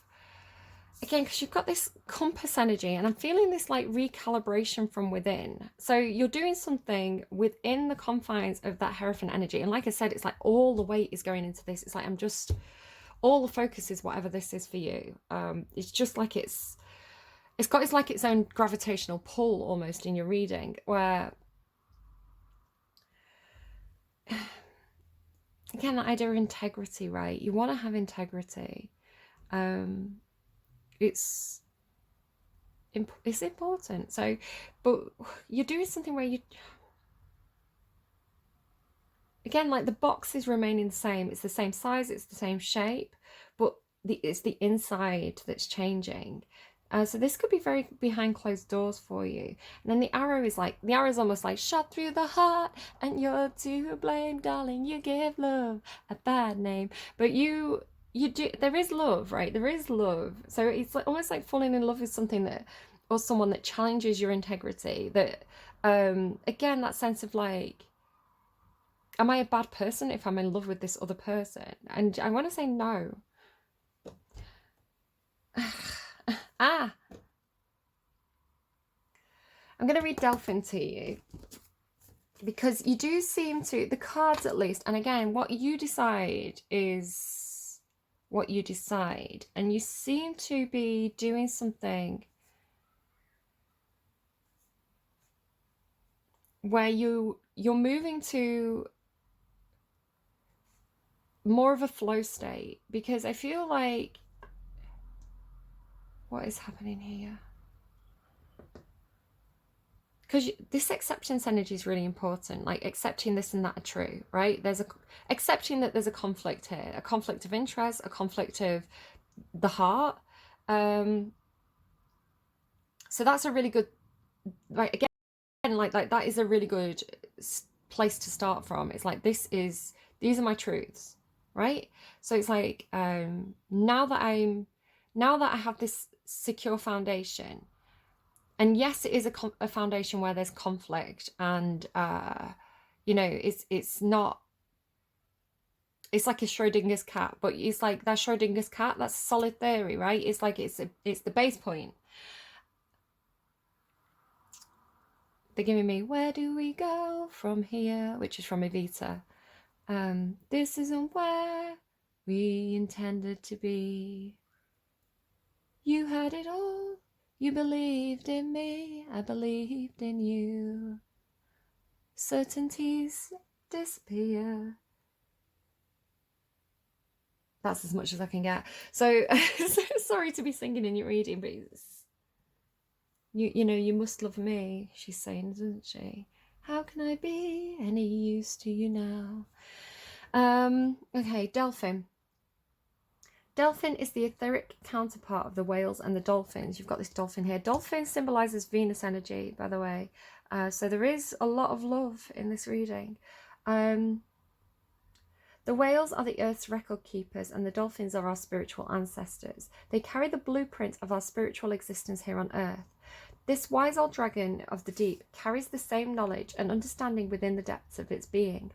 [SPEAKER 1] again, because you've got this compass energy, and I'm feeling this like recalibration from within. So you're doing something within the confines of that Hierophant energy, and like I said, it's like all the weight is going into this. It's like, all the focus is whatever this is for you. It's just like it's got like its own gravitational pull almost in your reading, where again, that idea of integrity, right? You want to have integrity. It's important. So, but you're doing something where you, again, like the box is remaining the same. It's the same size, it's the same shape, but it's the inside that's changing. So this could be very behind closed doors for you. And then the arrow is almost like, shot through the heart, and you're to blame, darling. You give love a bad name. But you do, there is love, right? There is love. So it's like, almost like falling in love with something that, or someone that challenges your integrity. That, again, that sense of like, am I a bad person if I'm in love with this other person? And I want to say no. I'm going to read Delphin to you. because you do seem to, the cards at least, and again, what you decide is what you decide, and you seem to be doing something where you're moving to more of a flow state, because I feel like, what is happening here? Because this acceptance energy is really important, like accepting this and that are true, right? Accepting that there's a conflict here, a conflict of interest, a conflict of the heart. So that's a really good, like, again, like that is a really good place to start from. It's like, these are my truths, right? So it's like, now that I have this secure foundation, and yes, it is a foundation where there's conflict, and you know, it's not, it's like a Schrodinger's cat, but it's like that Schrodinger's cat, that's a solid theory, right? It's like, it's the base point. They're giving me, where do we go from here, which is from Evita. This isn't where we intended to be. You had it all. You believed in me. I believed in you. Certainties disappear. That's as much as I can get. So sorry to be singing in your reading, but you know, you must love me, she's saying, isn't she? How can I be any use to you now? Okay, Delphin. Delphin is the etheric counterpart of the whales and the dolphins. You've got this dolphin here. Dolphin symbolizes Venus energy, by the way. So there is a lot of love in this reading. The whales are the Earth's record keepers, and the dolphins are our spiritual ancestors. They carry the blueprint of our spiritual existence here on Earth. This wise old dragon of the deep carries the same knowledge and understanding within the depths of its being.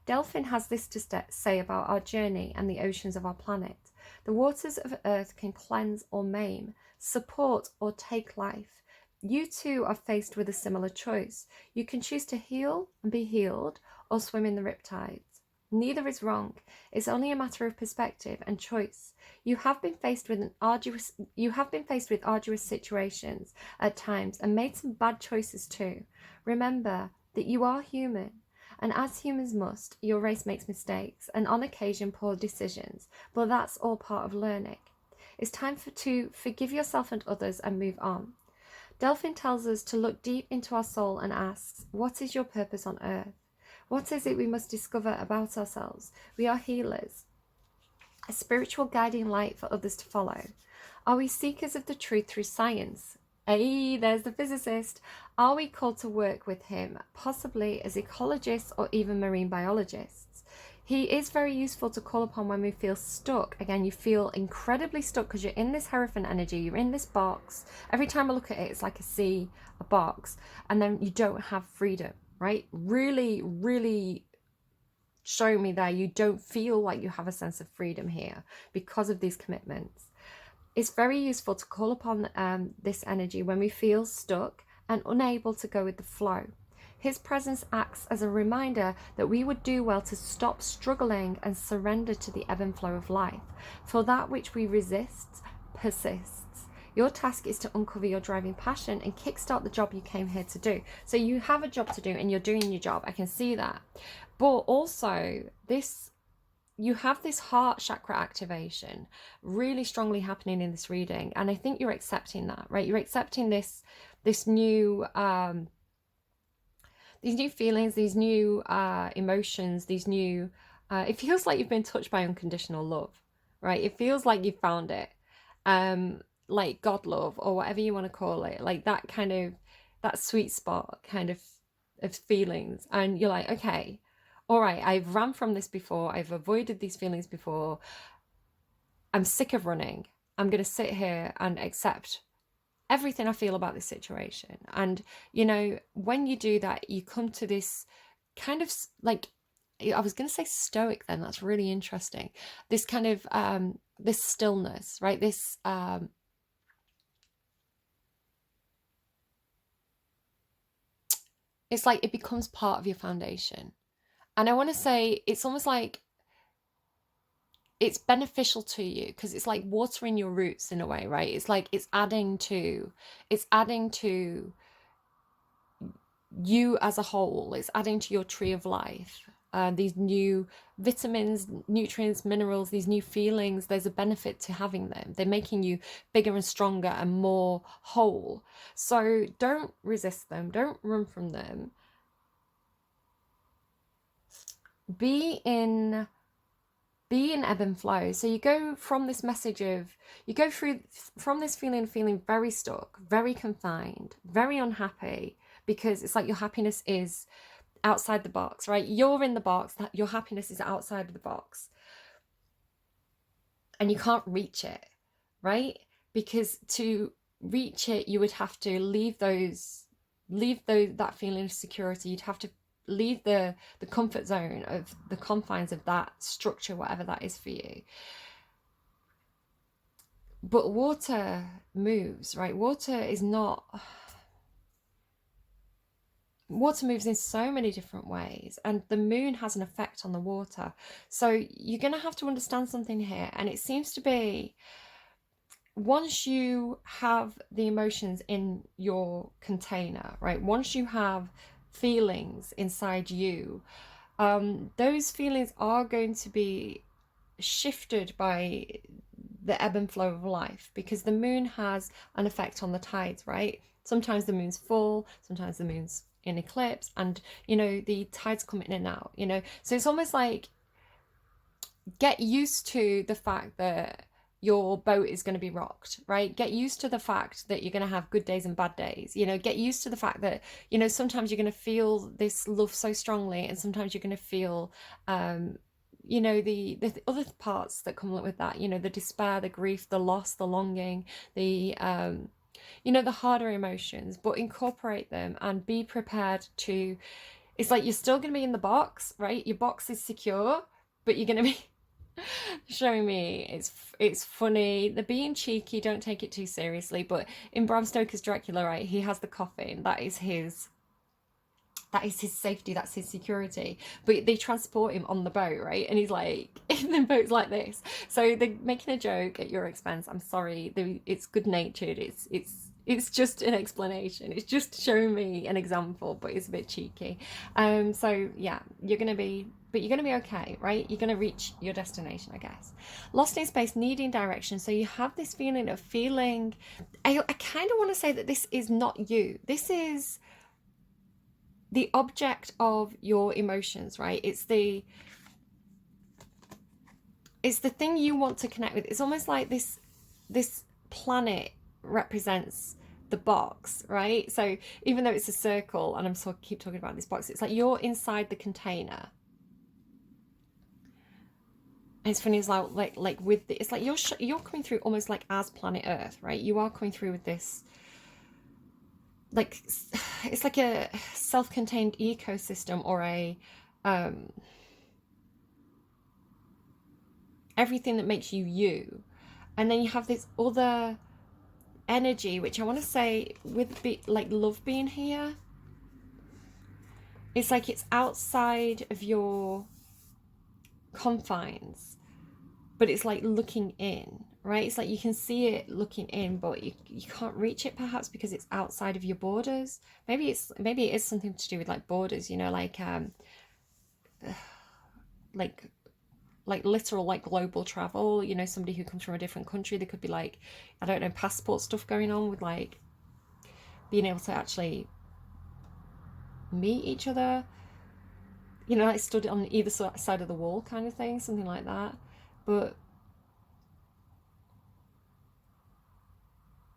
[SPEAKER 1] Delphin has this to say about our journey and the oceans of our planet. The waters of Earth can cleanse or maim, support or take life. You too are faced with a similar choice. You can choose to heal and be healed, or swim in the riptides. Neither is wrong. It's only a matter of perspective and choice. You have been faced with arduous situations at times, and made some bad choices too. Remember that you are human, and as humans must, your race makes mistakes and on occasion poor decisions, but that's all part of learning. It's time to forgive yourself and others and move on. Delphin tells us to look deep into our soul and asks, what is your purpose on Earth? What is it we must discover about ourselves? We are healers, a spiritual guiding light for others to follow. Are we seekers of the truth through science? Hey, there's the physicist. Are we called to work with him, possibly as ecologists or even marine biologists? He is very useful to call upon when we feel stuck. Again, you feel incredibly stuck because you're in this Hierophant energy, you're in this box. Every time I look at it, it's like a box, and then you don't have freedom, right? Really, really show me there you don't feel like you have a sense of freedom here because of these commitments. It's very useful to call upon this energy when we feel stuck and unable to go with the flow. His presence acts as a reminder that we would do well to stop struggling and surrender to the ebb and flow of life. For that which we resist persists. Your task is to uncover your driving passion and kickstart the job you came here to do. So you have a job to do and you're doing your job. I can see that. But also you have this heart chakra activation really strongly happening in this reading, and I think you're accepting that, right? You're accepting this new these new feelings, these new emotions, these new it feels like you've been touched by unconditional love, right? It feels like you found it, like God love or whatever you want to call it, like that kind of, that sweet spot kind of feelings, and you're like, okay, all right, I've ran from this before, I've avoided these feelings before, I'm sick of running. I'm going to sit here and accept everything I feel about this situation. And, you know, when you do that, you come to this kind of like, I was going to say stoic then, that's really interesting. This kind of, this stillness, right? This, it's like it becomes part of your foundation. And I want to say it's almost like it's beneficial to you because it's like watering your roots in a way, right? It's like it's adding to you as a whole. It's adding to your tree of life. These new vitamins, nutrients, minerals, these new feelings, there's a benefit to having them. They're making you bigger and stronger and more whole. So don't resist them. Don't run from them. Be in ebb and flow. So you go from this message of, you go through from this feeling very stuck, very confined, very unhappy, because it's like your happiness is outside the box, right? You're in the box, that your happiness is outside of the box, and you can't reach it, right? Because to reach it, you would have to leave that feeling of security. You'd have to leave the comfort zone of the confines of that structure, whatever that is for you. But water moves, right? Water moves in so many different ways, and the moon has an effect on the water. So you're going to have to understand something here, and it seems to be once you have the emotions in your container, right? Once you have feelings inside you, those feelings are going to be shifted by the ebb and flow of life, because the moon has an effect on the tides, right? Sometimes the moon's full, sometimes the moon's in eclipse, and the tides come in and out, so it's almost like get used to the fact that your boat is going to be rocked, right? Get used to the fact that you're going to have good days and bad days. Get used to the fact that sometimes you're going to feel this love so strongly, and sometimes you're going to feel the other parts that come with that, the despair, the grief, the loss, the longing, the the harder emotions. But incorporate them and be prepared to, it's like you're still going to be in the box, right? Your box is secure, but you're going to be showing me it's funny, they're being cheeky, don't take it too seriously. But in Bram Stoker's Dracula, right, he has the coffin, that is his safety, that's his security. But they transport him on the boat, right? And he's like, in the boat's like this. So they're making a joke at your expense. I'm sorry, it's good natured. It's just an explanation. It's just showing me an example, but it's a bit cheeky. So yeah, you're gonna be okay, right? You're gonna reach your destination, I guess. Lost in space, needing direction. So you have this feeling of I kind of want to say that this is not you. This is the object of your emotions, right? It's the thing you want to connect with. It's almost like this planet represents the box, right? So even though it's a circle, and keep talking about this box, it's like you're inside the container. And it's funny, it's like with it's like you're coming through almost like as planet Earth, right? You are coming through with this, like, it's like a self-contained ecosystem, or a everything that makes you. And then you have this other energy, which I want to say with like love being here, it's like it's outside of your confines, but it's like looking in, right? It's like you can see it looking in, but you can't reach it, perhaps because it's outside of your borders. Maybe it is something to do with like borders, like literal, like global travel. Somebody who comes from a different country, there could be like, I don't know, passport stuff going on with like being able to actually meet each other, like stood on either side of the wall kind of thing, something like that. But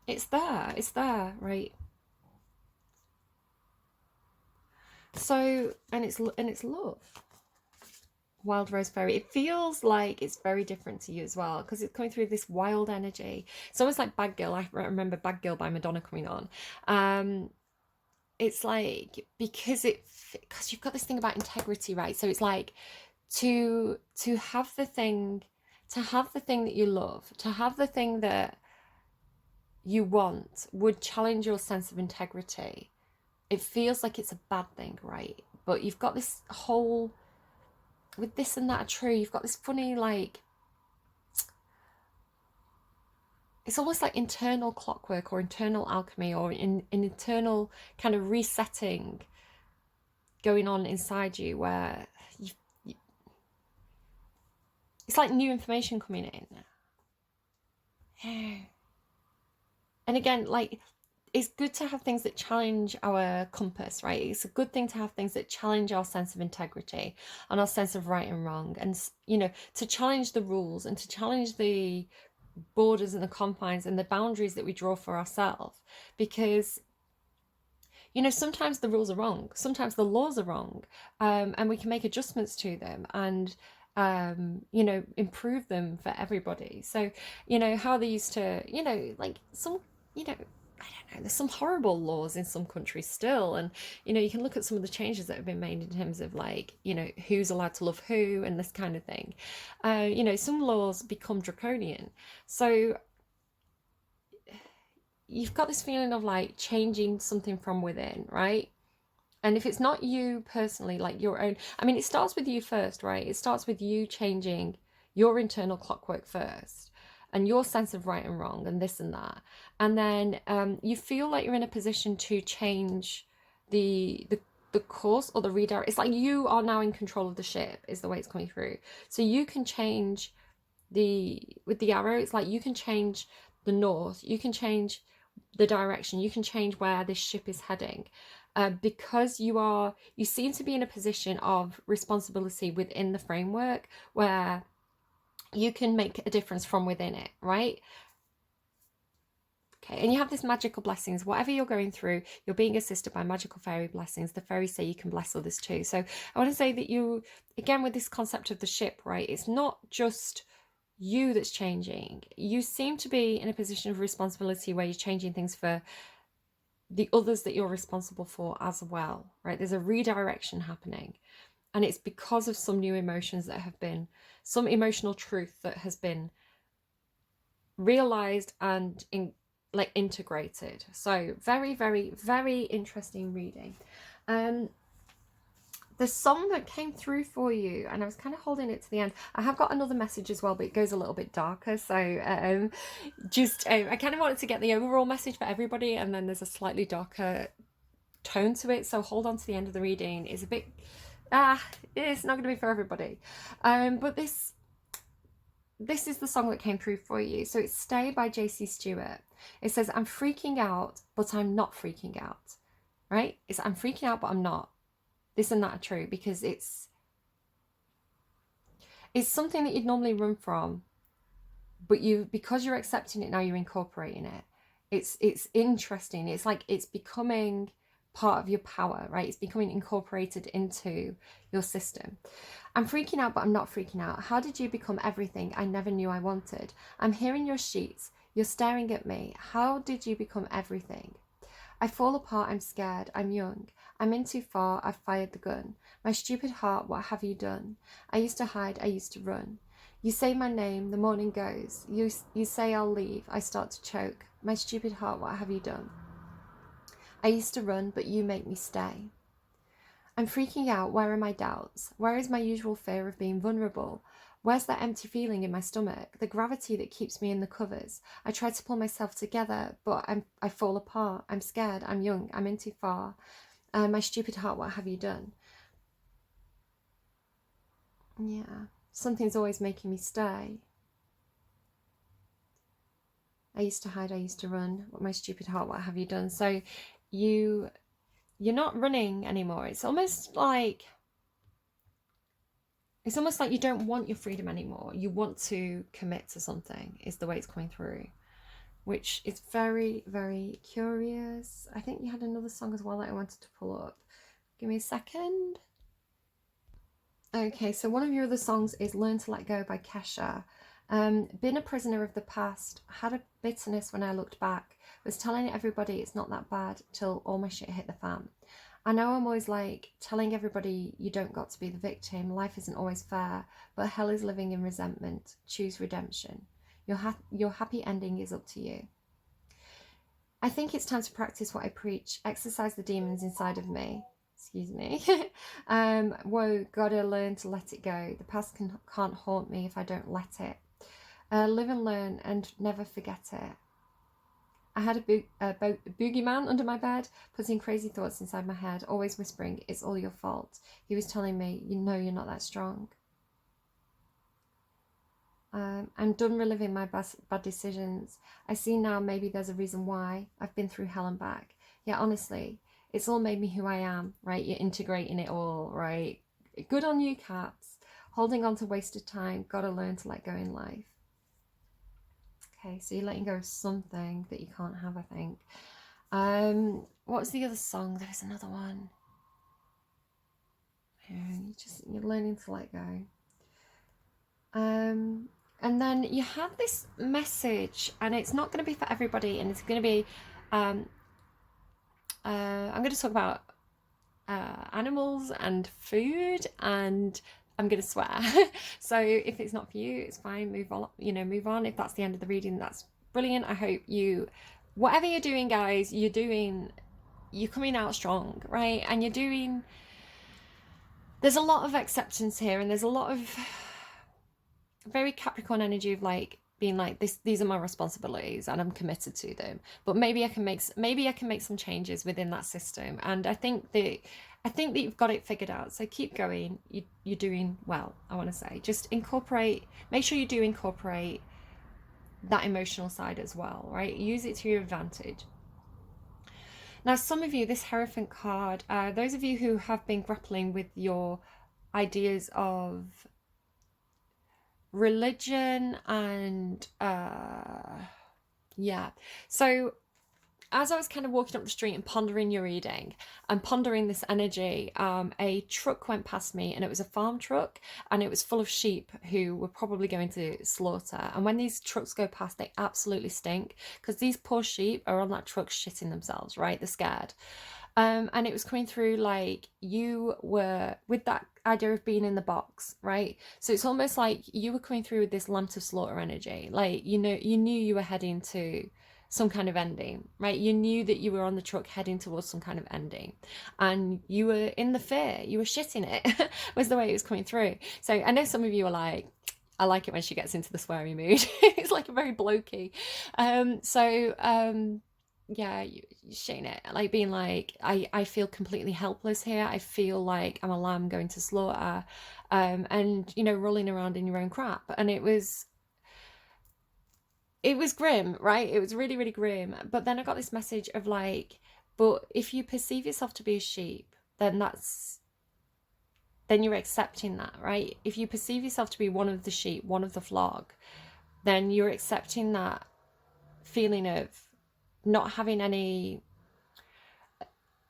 [SPEAKER 1] it's there, right? So, and it's love. Wild Rose Fairy. It feels like it's very different to you as well, because it's coming through this wild energy. It's almost like Bad Girl. I remember Bad Girl by Madonna coming on. It's like, because you've got this thing about integrity, right? So it's like to have the thing that you love, to have the thing that you want would challenge your sense of integrity. it feels like it's a bad thing, right? But you've got this whole, with this and that are true, you've got this funny, like, it's almost like internal clockwork or internal alchemy or an internal kind of resetting going on inside you, where you, it's like new information coming in. And again, like, it's good to have things that challenge our compass, right? It's a good thing to have things that challenge our sense of integrity and our sense of right and wrong, and, you know, to challenge the rules and to challenge the borders and the confines and the boundaries that we draw for ourselves. Because, you know, sometimes the rules are wrong, sometimes the laws are wrong, and we can make adjustments to them and, you know, improve them for everybody. So, you know, how they used to, you know, like some, you know, I don't know, there's some horrible laws in some countries still. And, you know, you can look at some of the changes that have been made in terms of, like, you know, who's allowed to love who and this kind of thing. You know, some laws become draconian. So you've got this feeling of like changing something from within, right? And if it's not you personally, like your own, I mean, it starts with you first, right? It starts with you changing your internal clockwork first and your sense of right and wrong and this and that. And then you feel like you're in a position to change the course or the redirect. It's like you are now in control of the ship, is the way it's coming through. So you can change with the arrow, it's like you can change the north, you can change the direction, you can change where this ship is heading, because you seem to be in a position of responsibility within the framework where you can make a difference from within it, right? Okay, and you have this magical blessings. Whatever you're going through, you're being assisted by magical fairy blessings. The fairies say you can bless others too. So I want to say that you, again, with this concept of the ship, right, it's not just you that's changing. You seem to be in a position of responsibility where you're changing things for the others that you're responsible for as well, right? There's a redirection happening, and it's because of some new emotions that have been, some emotional truth that has been realized and integrated. So very, very, very interesting reading. The song that came through for you, and I was kind of holding it to the end. I have got another message as well, but it goes a little bit darker. So I kind of wanted to get the overall message for everybody, and then there's a slightly darker tone to it. So hold on to the end of the reading. It's a bit, it's not going to be for everybody. But this is the song that came through for you. So it's Stay by JC Stewart. It says, I'm freaking out, but I'm not freaking out, right? It's I'm freaking out, but I'm not. This and that are true, because it's something that you'd normally run from, but because you're accepting it now, you're incorporating it. It's interesting. It's like it's becoming part of your power, right? It's becoming incorporated into your system. I'm freaking out, but I'm not freaking out. How did you become everything I never knew I wanted? I'm hearing your sheets. You're staring at me. How did you become everything? I fall apart, I'm scared, I'm young. I'm in too far, I've fired the gun. My stupid heart, what have you done? I used to hide, I used to run. You say my name, the morning goes. You say I'll leave, I start to choke. My stupid heart, what have you done? I used to run, but you make me stay. I'm freaking out, where are my doubts? Where is my usual fear of being vulnerable? Where's that empty feeling in my stomach? The gravity that keeps me in the covers. I try to pull myself together, but I fall apart. I'm scared. I'm young. I'm in too far. My stupid heart, what have you done? Yeah. Something's always making me stay. I used to hide. I used to run. My stupid heart, what have you done? So you're not running anymore. It's almost like you don't want your freedom anymore. You want to commit to something, is the way it's coming through, which is very, very curious. I think you had another song as well that I wanted to pull up. Give me a second. Okay, so one of your other songs is Learn to Let Go by Kesha. Been a prisoner of the past, had a bitterness when I looked back, was telling everybody it's not that bad till all my shit hit the fan. I know I'm always like telling everybody you don't got to be the victim, life isn't always fair, but hell is living in resentment. Choose redemption. Your happy ending is up to you. I think it's time to practice what I preach. Exercise the demons inside of me. Excuse me. Whoa, gotta learn to let it go. The past can't haunt me if I don't let it. Live and learn and never forget it. I had a boogeyman under my bed, putting crazy thoughts inside my head, always whispering, it's all your fault. He was telling me, you know you're not that strong. I'm done reliving my bad decisions. I see now maybe there's a reason why. I've been through hell and back. Yeah, honestly, it's all made me who I am, right? You're integrating it all, right? Good on you, Caps. Holding on to wasted time. Gotta learn to let go in life. Okay, so you're letting go of something that you can't have, I think. What was the other song? There was another one. You're learning to let go. And then you have this message, and it's not going to be for everybody, and it's going to be, I'm going to talk about animals and food, and I'm going to swear. So if it's not for you, it's fine. Move on. Move on. If that's the end of the reading, that's brilliant. I hope whatever you're doing, guys, you're coming out strong, right? And there's a lot of acceptance here, and there's a lot of very Capricorn energy of like being like these are my responsibilities and I'm committed to them, but maybe I can make some changes within that system. And I think that you've got it figured out, so keep going. You're doing well. I want to say, just make sure you do incorporate that emotional side as well, right? Use it to your advantage. Now, some of you, this Hierophant card, those of you who have been grappling with your ideas of religion and so as I was kind of walking up the street and pondering your reading and pondering this energy, a truck went past me, and it was a farm truck, and it was full of sheep who were probably going to slaughter. And when ththese trucks go past, they absolutely stink, because these poor sheep are on that truck shitting themselves, right? They're scared. And it was coming through like you were with that idea of being in the box, right? So it's almost like you were coming through with this lamp to slaughter energy. Like, you knew you were heading to some kind of ending, right? You knew that you were on the truck heading towards some kind of ending, and you were in the fear, you were shitting it was the way it was coming through. So I know some of you are like, I like it when she gets into the sweary mood. It's like a very blokey. Yeah, you're shitting it, like being like, I feel completely helpless here. I feel like I'm a lamb going to slaughter, and rolling around in your own crap. And it was grim, right? It was really, really grim. But then I got this message of like, but if you perceive yourself to be a sheep, then you're accepting that, right? If you perceive yourself to be one of the sheep, one of the flock, then you're accepting that feeling of not having any.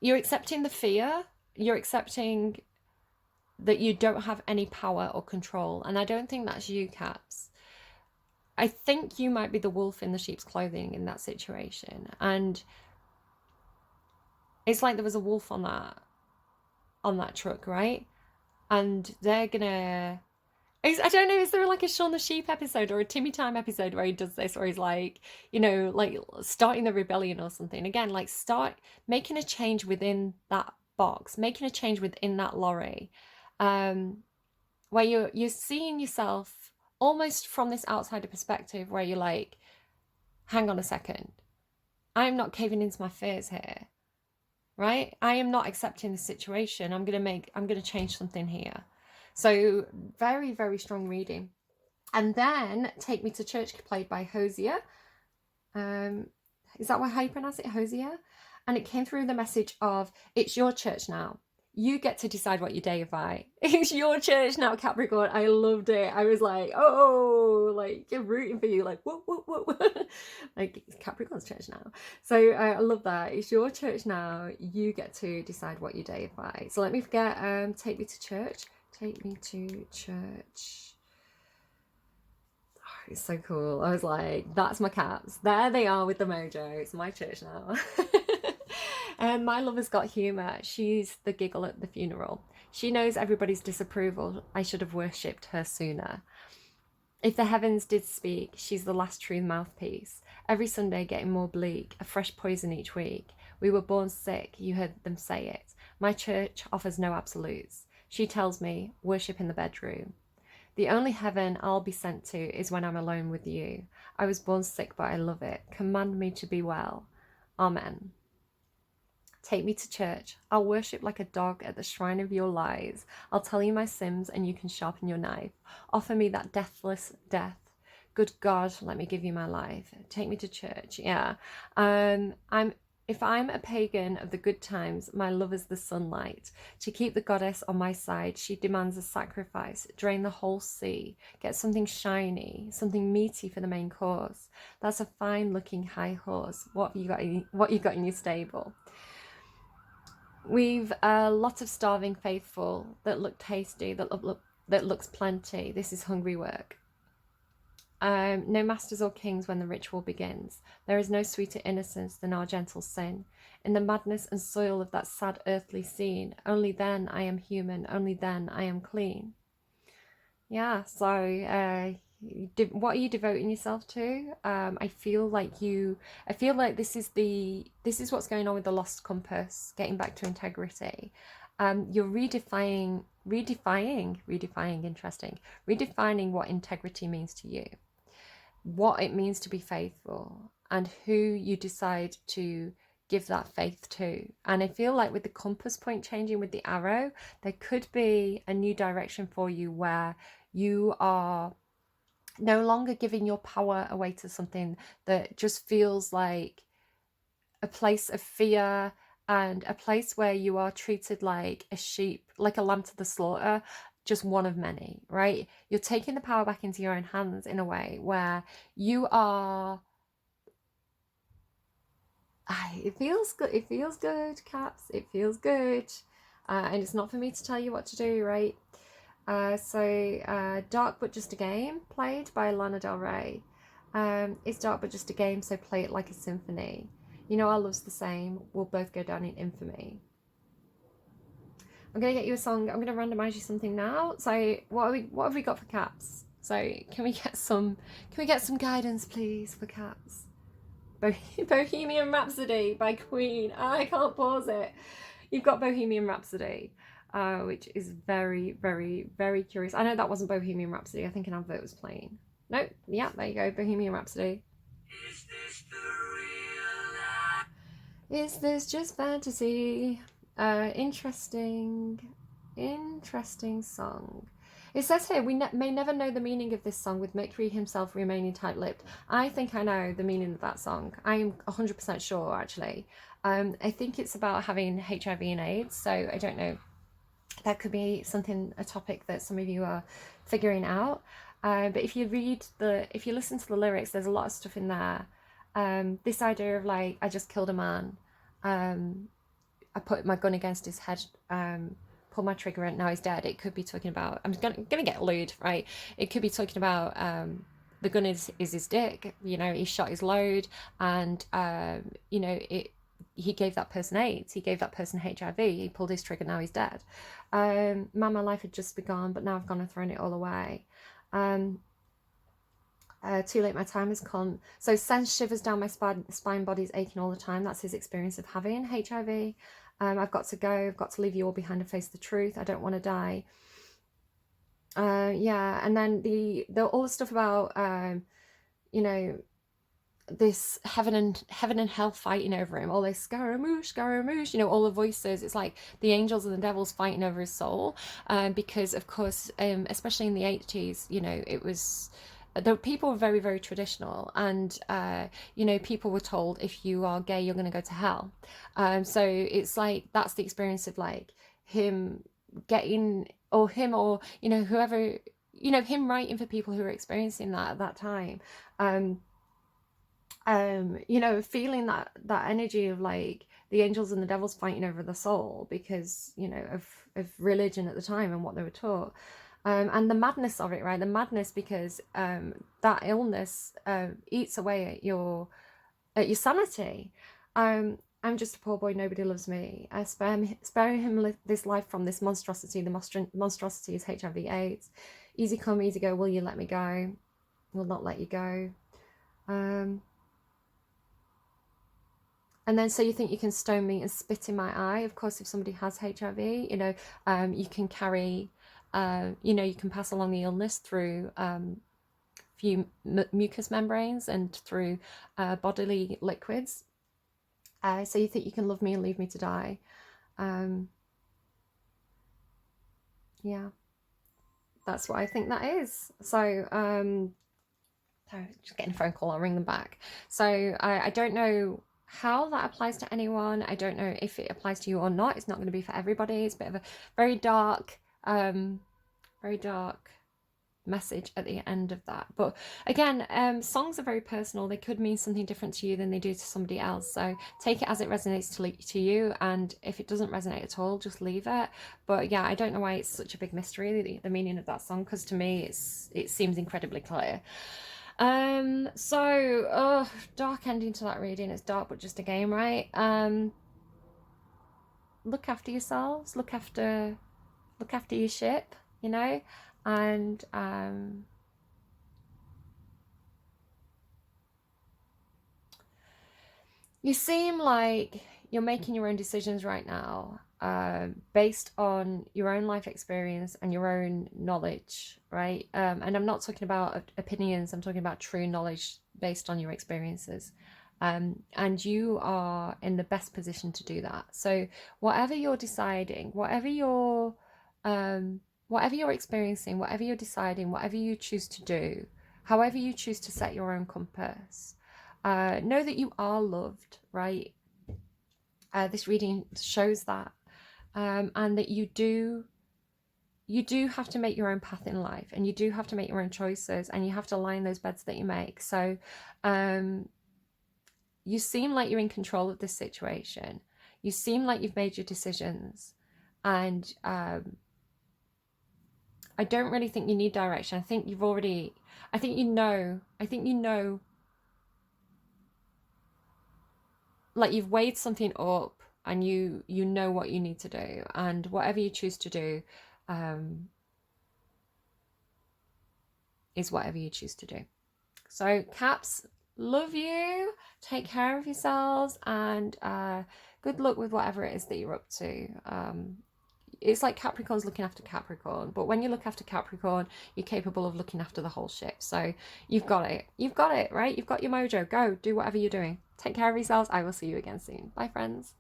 [SPEAKER 1] You're accepting the fear. You're accepting that you don't have any power or control. And I don't think that's you, Caps. I think you might be the wolf in the sheep's clothing in that situation. And it's like there was a wolf on that truck, right? And they're gonna, I don't know, is there like a Shaun the Sheep episode or a Timmy Time episode where he does this, where he's like, like starting the rebellion or something? Again, like start making a change within that box, making a change within that lorry, where you're seeing yourself almost from this outsider perspective, where you're like, hang on a second, I'm not caving into my fears here, right? I am not accepting the situation. I'm gonna change something here. So very, very strong reading. And then Take Me to Church, played by Hosier. Is that how you pronounce it? Hosier? And it came through the message of, it's your church now. You get to decide what you deify. It's your church now, Capricorn. I loved it. I was like, oh, like, you're rooting for you. Like, whoop, whoop, whoop. Like, it's Capricorn's church now. So I love that. It's your church now. You get to decide what you deify. So let me forget, Take Me to Church. Take Me to Church. Oh, it's so cool. I was like, that's my Caps. There they are with the mojo. It's my church now. My lover's got humour. She's the giggle at the funeral. She knows everybody's disapproval. I should have worshipped her sooner. If the heavens did speak, she's the last true mouthpiece. Every Sunday getting more bleak, a fresh poison each week. We were born sick, you heard them say it. My church offers no absolutes. She tells me, worship in the bedroom. The only heaven I'll be sent to is when I'm alone with you. I was born sick, but I love it. Command me to be well. Amen. Take me to church. I'll worship like a dog at the shrine of your lies. I'll tell you my sins and you can sharpen your knife. Offer me that deathless death. Good God, let me give you my life. Take me to church. Yeah. If I'm a pagan of the good times, my love is the sunlight. To keep the goddess on my side, she demands a sacrifice. Drain the whole sea. Get something shiny, something meaty for the main course. That's a fine-looking high horse. What you got in your stable? We've a lot of starving faithful that look tasty, that looks plenty. This is hungry work. No masters or kings when the ritual begins. There is no sweeter innocence than our gentle sin. In the madness and soil of that sad earthly scene, only then I am human, only then I am clean. Yeah, so what are you devoting yourself to? I feel like this is what's going on with the lost compass, getting back to integrity. You're redefining, interesting, redefining what integrity means to you, what it means to be faithful, and who you decide to give that faith to. And I feel like with the compass point changing with the arrow, there could be a new direction for you where you are no longer giving your power away to something that just feels like a place of fear and a place where you are treated like a sheep, like a lamb to the slaughter, just one of many, right? You're taking the power back into your own hands in a way where you are... It feels good. It feels good, Caps. It feels good. And it's not for me to tell you what to do, right? Dark But Just a Game, played by Lana Del Rey. It's dark but just a game, so play it like a symphony. You know our love's the same. We'll both go down in infamy. I'm gonna get you a song. I'm gonna randomize you something now. So what have we got for Caps? So can we get some guidance, please, for Caps? Bohemian Rhapsody by Queen. I can't pause it. You've got Bohemian Rhapsody, which is very, very, very curious. I know that wasn't Bohemian Rhapsody. I think an advert was playing. Nope. Yeah, there you go. Bohemian Rhapsody. Is this the real life? Is this just fantasy? Interesting song. It says here, we may never know the meaning of this song, with Mercury himself remaining tight-lipped. I think I know the meaning of that song. I am 100% sure, actually. I think it's about having HIV and AIDS, so I don't know. That could be a topic that some of you are figuring out. But if you listen to the lyrics, there's a lot of stuff in there. This idea of like, I just killed a man. I put my gun against his head, pulled my trigger and now he's dead. It could be talking about, I'm gonna get lewd, right? It could be talking about the gun is his dick, you know, he shot his load, and you know, he gave that person AIDS, he gave that person HIV, he pulled his trigger, now he's dead. Man, my life had just begun, but now I've gone and thrown it all away. Too late, my time has come. So sends shivers down my spine, body's aching all the time. That's his experience of having HIV. I've got to go, I've got to leave you all behind and face the truth. I don't want to die. Yeah, and then all the stuff about you know, this heaven and hell fighting over him, all this Scaramouche, you know, all the voices. It's like the angels and the devils fighting over his soul, because of course, especially in the 80s, you know, it was, the people were very, very traditional, and you know, people were told if you are gay you're going to go to hell. So it's like, that's the experience of like him getting, or you know, whoever, you know, him writing for people who were experiencing that at that time. You know, feeling that energy of like the angels and the devils fighting over the soul because, you know, of religion at the time and what they were taught. And the madness of it, right? The madness because that illness eats away at your sanity. I'm just a poor boy, nobody loves me. I spare him this life from this monstrosity. The monstrosity is HIV/AIDS. Easy come, easy go, will you let me go? will not let you go. And then, so you think you can stone me and spit in my eye? Of course, if somebody has HIV, you know, you can carry, you know, you can pass along the illness through few mucous membranes and through bodily liquids. So you think you can love me and leave me to die? Yeah, that's what I think that is. So, just getting a phone call, I'll ring them back. So I don't know how that applies to anyone. I don't know if it applies to you or not. It's not going to be for everybody. It's a bit of a very dark message at the end of that. But again, songs are very personal. They could mean something different to you than they do to somebody else. So take it as it resonates to you. And if it doesn't resonate at all, just leave it. But yeah, I don't know why it's such a big mystery, the meaning of that song, because to me it seems incredibly clear. So dark ending to that reading. It's dark but just a game, right? Look after yourselves, look after your ship, you know, and you seem like you're making your own decisions right now, based on your own life experience and your own knowledge, right? And I'm not talking about opinions, I'm talking about true knowledge based on your experiences. And you are in the best position to do that. So whatever you're deciding, whatever you're experiencing, whatever you're deciding, whatever you choose to do, however you choose to set your own compass, know that you are loved, right? This reading shows that, and that you do have to make your own path in life, and you do have to make your own choices, and you have to lie in those beds that you make. So you seem like you're in control of this situation. You seem like you've made your decisions, and I don't really think you need direction. I think you know, like you've weighed something up, and you know what you need to do, and whatever you choose to do is whatever you choose to do. So Caps, love you, take care of yourselves, and good luck with whatever it is that you're up to. It's like Capricorn's looking after Capricorn, but when you look after Capricorn, you're capable of looking after the whole ship. So you've got it, right? You've got your mojo. Go do whatever you're doing. Take care of yourselves. I will see you again soon. Bye, friends.